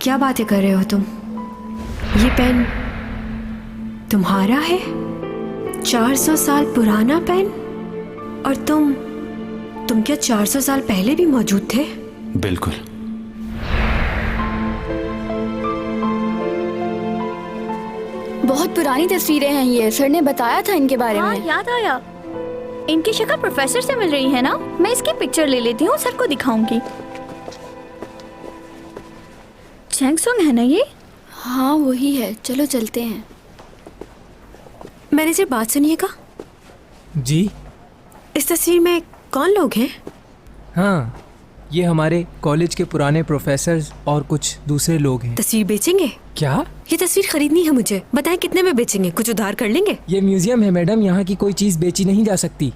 क्या बातें कर रहे हो तुम? ये पेन तुम्हारा है? 400 साल पुराना पेन? और तुम क्या 400 साल पहले भी मौजूद थे? बिल्कुल। बहुत पुरानी तस्वीरें हैं ये, सर ने बताया था इनके बारे में। याद आया, इनकी शक्ल प्रोफेसर से मिल रही है ना? मैं इसकी पिक्चर ले लेती हूँ, सर को दिखाऊंगी। चैंग सॉन्ग है ना ये? हाँ वही है, चलो चलते हैं। मैनेजर बात सुनिएगा। जी इस तस्वीर में कौन लोग हैं? हाँ, ये हमारे कॉलेज के पुराने प्रोफेसर्स और कुछ दूसरे लोग हैं। तस्वीर बेचेंगे क्या? ये तस्वीर खरीदनी है मुझे, बताएं कितने में बेचेंगे? कुछ उधार कर लेंगे? ये म्यूजियम है मैडम, यहाँ की कोई चीज बेची नहीं जा सकती।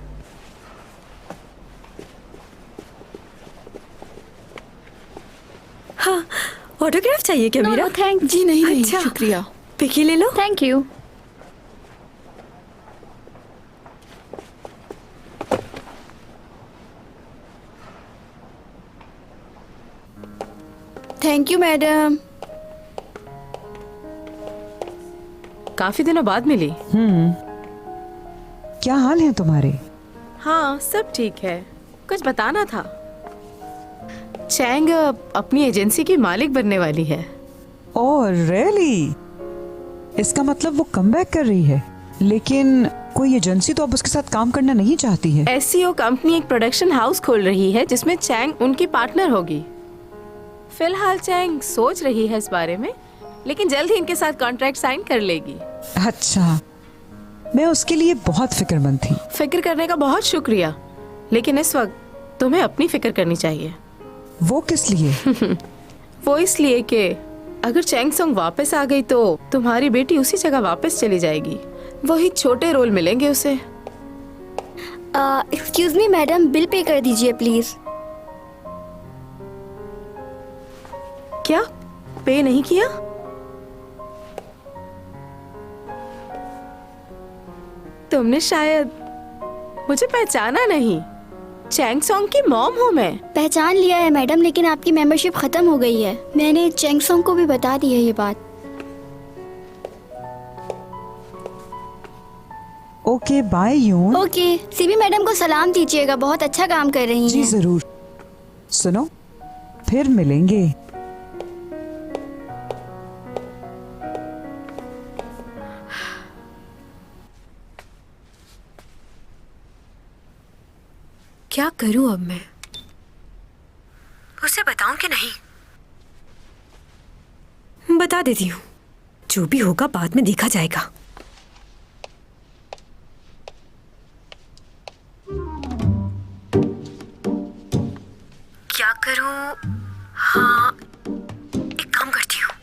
हाँ, ऑटोग्राफ चाहिए क्या मेरा? थैंक जी नहीं, अच्छा, शुक्रिया। पिक ही ले लो। Thank you. Thank you madam. काफी दिनों बाद मिली। क्या हाल है तुम्हारे? हाँ सब ठीक है। कुछ बताना था। चैंग अपनी एजेंसी की मालिक बनने वाली है। Oh really? इसका मतलब वो कमबैक कर रही है। लेकिन कोई एजेंसी तो अब उसके साथ काम करना नहीं चाहती है। एससीओ कंपनी एक प्रोडक्शन हाउस खोल रही है जिसमें चैंग उनकी पार्टनर होगी। फिलहाल चैंग सोच रही है इस बारे में, लेकिन जल्द ही इनके साथ कॉन्ट्रैक्ट साइन कर लेगी। अच्छा, मैं उसके लिए बहुत फिक्रमंद थी। फिक्र करने का बहुत शुक्रिया, लेकिन इस वक्त तुम्हें अपनी फिक्र करनी चाहिए। वो किस लिए? वो इसलिए कि अगर चैंग सॉन्ग वापस आ गई तो तुम्हारी बेटी उसी जगह वापस चली जाएगी। वही छोटे रोल मिलेंगे उसे। Excuse me madam, bill pay कर दीजिए प्लीज। क्या पे नहीं किया? तुमने शायद मुझे पहचाना नहीं। चैंग सॉन्ग की मॉम हूँ मैं। पहचान लिया है मैडम, लेकिन आपकी मेंबरशिप खत्म हो गई है। मैंने चैंग सॉन्ग को भी बता दी है ये बात। ओके बाय यून। ओके, सीबी मैडम को सलाम दीजिएगा, बहुत अच्छा काम कर रही हैं। जी जरूर। सुनो, फिर मिलेंगे। क्या करूं अब मैं? उसे बताऊं कि नहीं? बता देती हूँ, जो भी होगा बाद में देखा जाएगा। क्या करूं? हाँ, एक काम करती हूँ।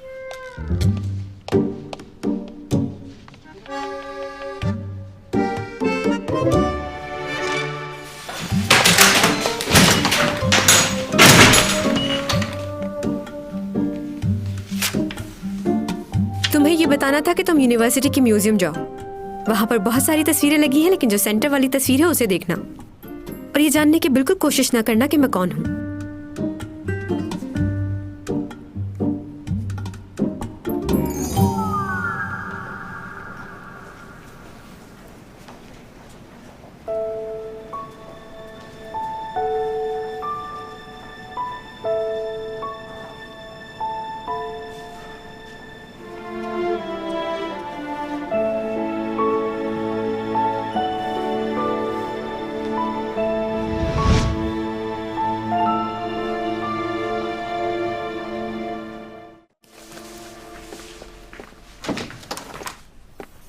तुम्हें ये बताना था कि तुम यूनिवर्सिटी की म्यूजियम जाओ। वहां पर बहुत सारी तस्वीरें लगी हैं, लेकिन जो सेंटर वाली तस्वीर है उसे देखना और ये जानने की बिल्कुल कोशिश ना करना कि मैं कौन हूं।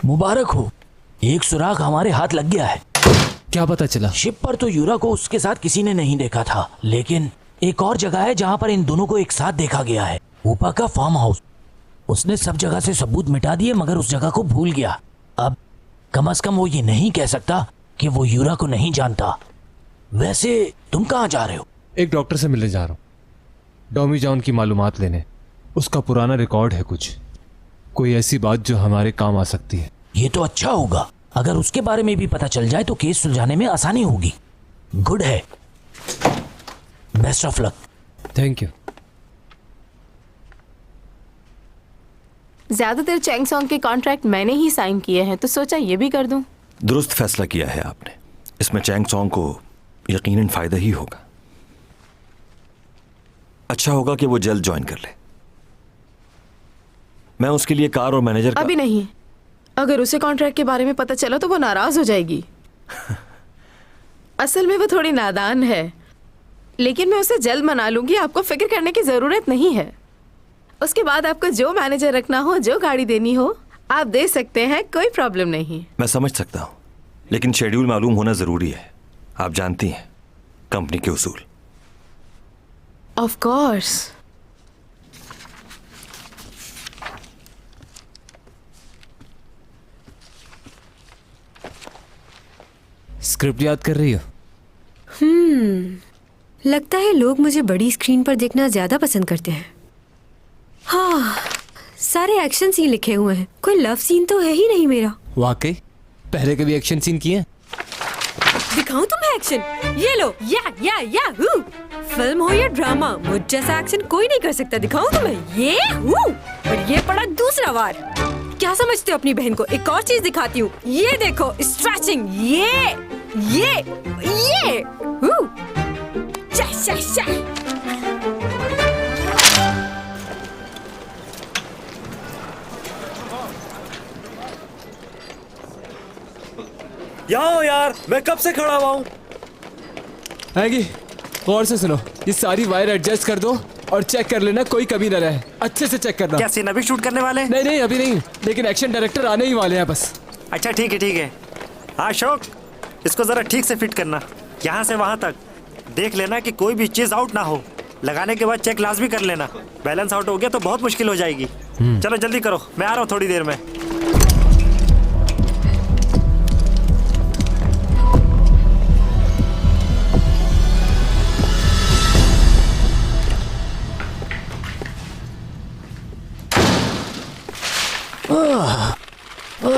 मुबारक हो, एक सुराग हमारे हाथ लग गया है। क्या पता चला? शिप पर तो यूरा को उसके साथ किसी ने नहीं देखा था, लेकिन एक और जगह है जहां पर इन दोनों को एक साथ देखा गया है। ऊपा का फार्म हाउस। उसने सब जगह से सबूत मिटा दिए, मगर उस जगह को भूल गया। अब कम से कम वो ये नहीं कह सकता कि वो यूरा को नहीं जानता। वैसे तुम कहाँ जा रहे हो? एक डॉक्टर से मिलने जा रहा हूँ, डॉमी जॉन की मालूमात लेने। उसका पुराना रिकॉर्ड है कुछ, कोई ऐसी बात जो हमारे काम आ सकती है। ये तो अच्छा होगा। अगर उसके बारे में भी पता चल जाए तो केस सुलझाने में आसानी होगी। गुड है, best of luck. Thank you. ज्यादातर चैंग सॉन्ग के कॉन्ट्रैक्ट मैंने ही साइन किए हैं, तो सोचा ये भी कर दूं। दुरुस्त फैसला किया है आपने। इसमें चैंग सॉन्ग को यकीनन फायदा ही होगा। अच्छा होगा कि वो जल्द ज्वाइन कर ले। मैं उसके लिए कार और मैनेजर अभी नहीं, अगर उसे कॉन्ट्रैक्ट के बारे में पता चला तो वो नाराज हो जाएगी। असल में वो थोड़ी नादान है, लेकिन मैं उसे जल्द मना लूंगी, आपको फिक्र करने की जरूरत नहीं है। उसके बाद आपको जो मैनेजर रखना हो, जो गाड़ी देनी हो, आप दे सकते हैं, कोई प्रॉब्लम नहीं। मैं समझ सकता हूं, लेकिन शेड्यूल मालूम होना जरूरी है। आप जानती हैं कंपनी के उसूल। Of course. स्क्रिप्ट याद कर रही हो? लगता है लोग मुझे बड़ी स्क्रीन पर देखना ज्यादा पसंद करते हैं। हाँ, सारे एक्शन सीन लिखे हुए हैं, कोई लव सीन तो है ही नहीं मेरा। वाकई? पहले कभी एक्शन सीन किए? दिखाऊं तुम्हें एक्शन? ये लो, या हूँ। फिल्म हो या ड्रामा, मुझ जैसा एक्शन कोई नहीं कर सकता। दिखाऊं तुम्हें? ये हूँ। और ये पड़ा दूसरा वार। क्या समझते हो अपनी बहन को? एक और चीज दिखाती हूँ, ये देखो, स्ट्रेचिंग। ये हूँ। यहाँ यार, मैं कब से खड़ा हुआ हूँ। आएगी, गौर से सुनो, ये सारी वायर एडजस्ट कर दो और चेक कर लेना कोई कमी न रहे। अच्छे से चेक करना। क्या सीन अभी शूट करने वाले? नहीं अभी नहीं, लेकिन एक्शन डायरेक्टर आने ही वाले हैं बस। अच्छा ठीक है। हाँ अशोक, इसको जरा ठीक से फिट करना, यहाँ से वहाँ तक। देख लेना कि कोई भी चीज आउट ना हो। लगाने के बाद चेक लाजमी कर लेना। बैलेंस आउट हो गया तो बहुत मुश्किल हो जाएगी। चलो जल्दी करो, मैं आ रहा हूँ थोड़ी देर में।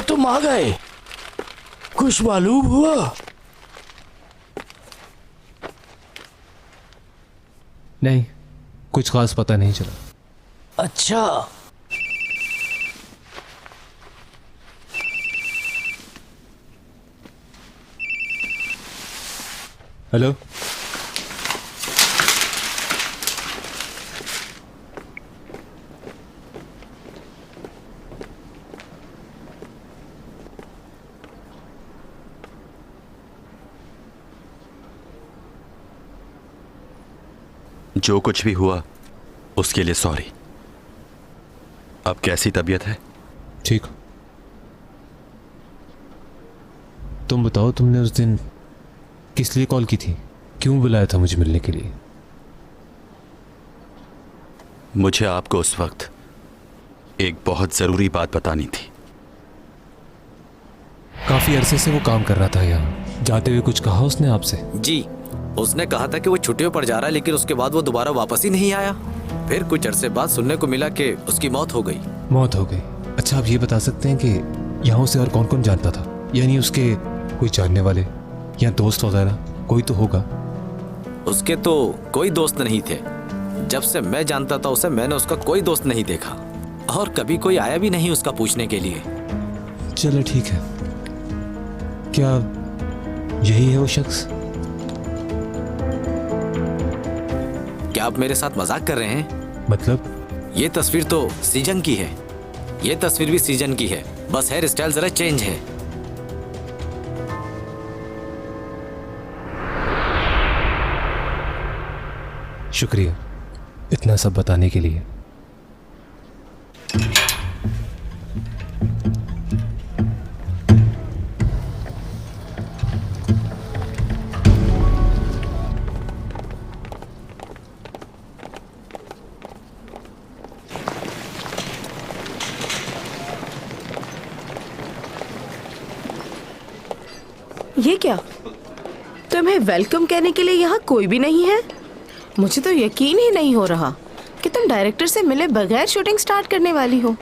तुम आ गए, कुछ मालूम हुआ? नहीं, कुछ खास पता नहीं चला। अच्छा, हेलो, जो कुछ भी हुआ उसके लिए सॉरी। अब कैसी तबीयत है? ठीक। तुम बताओ, तुमने उस दिन किस लिए कॉल की थी? क्यों बुलाया था मुझे मिलने के लिए? मुझे आपको उस वक्त एक बहुत जरूरी बात बतानी थी। काफी अरसे से वो काम कर रहा था यहाँ। जाते हुए कुछ कहा उसने आपसे? जी, उसने कहा था कि वो छुट्टियों पर जा रहा है, लेकिन उसके बाद वो दोबारा वापस ही नहीं आया। फिर कुछ अरसे बाद सुनने को मिला कि उसकी मौत हो गई। मौत हो गई? अच्छा, आप ये बता सकते हैं कि यहाँ उसे और कौन कौन जानता था? यानी उसके कोई जानने वाले या दोस्त वगैरह कोई तो होगा। उसके तो कोई दोस्त नहीं थे। जब से मैं जानता था उसे, मैंने उसका कोई दोस्त नहीं देखा, और कभी कोई आया भी नहीं उसका पूछने के लिए। चलो ठीक है। क्या यही है वो शख्स? क्या आप मेरे साथ मजाक कर रहे हैं? मतलब? ये तस्वीर तो सीजन की है, ये तस्वीर भी सीजन की है, बस हेयर स्टाइल जरा चेंज है। शुक्रिया इतना सब बताने के लिए। ये क्या? तुम्हें वेलकम कहने के लिए यहाँ कोई भी नहीं है? मुझे तो यकीन ही नहीं हो रहा कि तुम डायरेक्टर से मिले बगैर शूटिंग स्टार्ट करने वाली हो।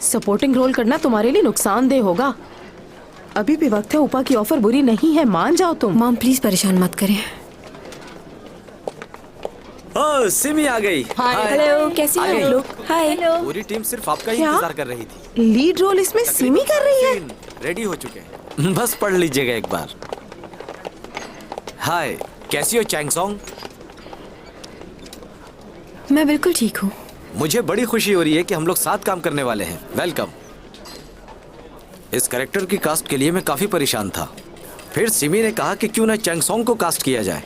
सपोर्टिंग रोल करना तुम्हारे लिए नुकसानदेह होगा। अभी भी वक्त है, उपा की ऑफर बुरी नहीं है, मान जाओ तुम। मॉम प्लीज परेशान मत करें। ओह सिमी आ गई। हेलो, कैसी हो आप लोग? हाय। पूरी टीम सिर्फ आपका ही क्या? इंतजार कर रही थी। लीड रोल इसमें सिमी कर रही है? रेडी हो चुके हैं, बस पढ़ लीजिएगा एक बार। हाय, कैसी हो चैंग सॉन्ग? मैं बिल्कुल ठीक हूँ। मुझे बड़ी खुशी हो रही है कि हम लोग साथ काम करने वाले हैं। वेलकम। इस कैरेक्टर की कास्ट के लिए मैं काफी परेशान था, फिर सिमी ने कहा कि क्यों ना चैंग सॉन्ग को कास्ट किया जाए।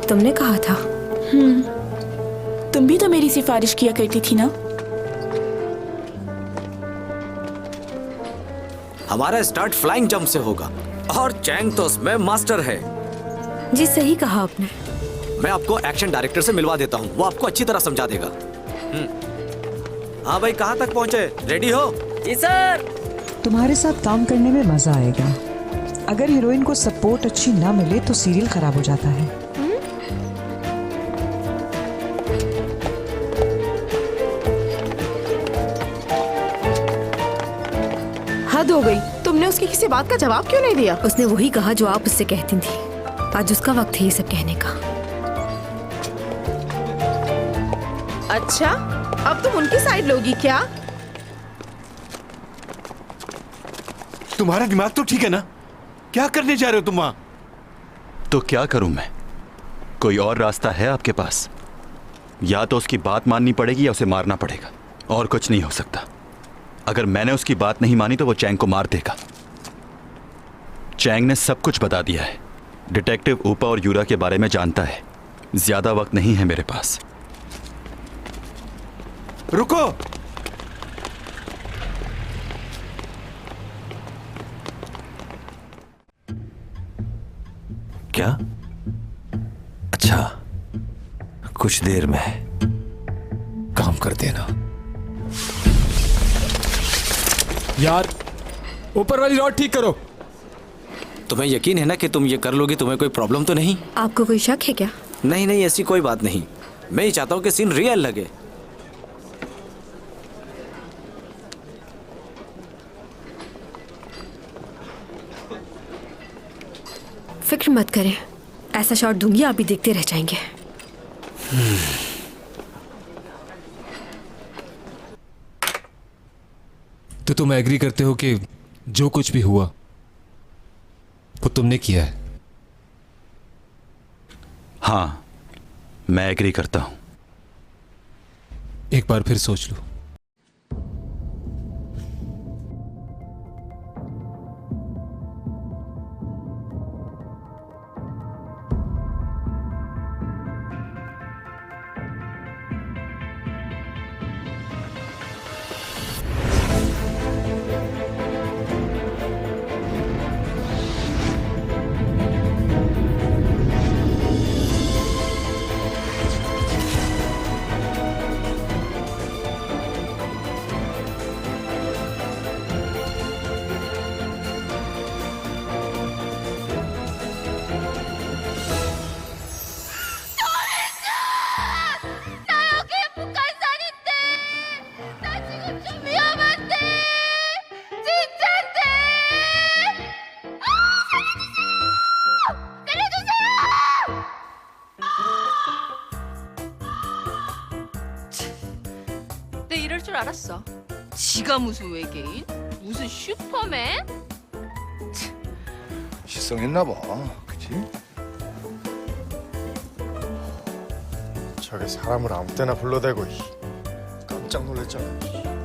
तुमने कहा था। तुम भी तो मेरी सिफारिश किया करती थी ना। हमारा स्टार्ट फ्लाइंग जंप से होगा और चैंग तो उसमें मास्टर है। जी सही कहा आपने। मैं आपको एक्शन डायरेक्टर से मिलवा देता हूँ, वो आपको अच्छी तरह समझा देगा। हाँ भाई, कहाँ तक पहुँचे? रेडी हो? जी सर। तुम्हारे साथ काम करने में मजा आएगा। अगर हीरोइन को सपोर्ट अच्छी ना मिले तो सीरियल खराब हो जाता है। हद हो गई, तुमने उसकी किसी बात का जवाब क्यों नहीं दिया? उसने वही कहा जो आप उससे कहती थी। आज उसका वक्त है ये सब कहने का। अच्छा, अब तुम उनकी साइड लोगी क्या? तुम्हारा दिमाग तो ठीक है ना? क्या करने जा रहे हो तुम वहां? तो क्या करूं मैं? कोई और रास्ता है आपके पास? या तो उसकी बात माननी पड़ेगी या उसे मारना पड़ेगा, और कुछ नहीं हो सकता। अगर मैंने उसकी बात नहीं मानी तो वो चैंग को मार देगा। चैंग ने सब कुछ बता दिया है। डिटेक्टिव ऊपा और यूरा के बारे में जानता है। ज्यादा वक्त नहीं है मेरे पास। रुको। क्या? अच्छा, कुछ देर में काम कर देना। यार, ऊपर वाली रॉड ठीक करो। तुम्हें यकीन है ना कि तुम ये कर लोगी? तुम्हें कोई प्रॉब्लम तो नहीं? आपको कोई शक है क्या? नहीं नहीं, ऐसी कोई बात नहीं। मैं ही चाहता हूँ कि सीन रियल लगे। फिक्र मत करें, ऐसा शॉट दूंगी आप भी देखते रह जाएंगे। तो तुम एग्री करते हो कि जो कुछ भी हुआ वो तुमने किया है? हाँ, मैं एग्री करता हूं। एक बार फिर सोच लो। 내 이럴 줄 알았어. 지가 무슨 외계인? 무슨 슈퍼맨? 실성했나 봐. 그치? 저게 사람을 아무 때나 불러대고 깜짝 놀랐잖아.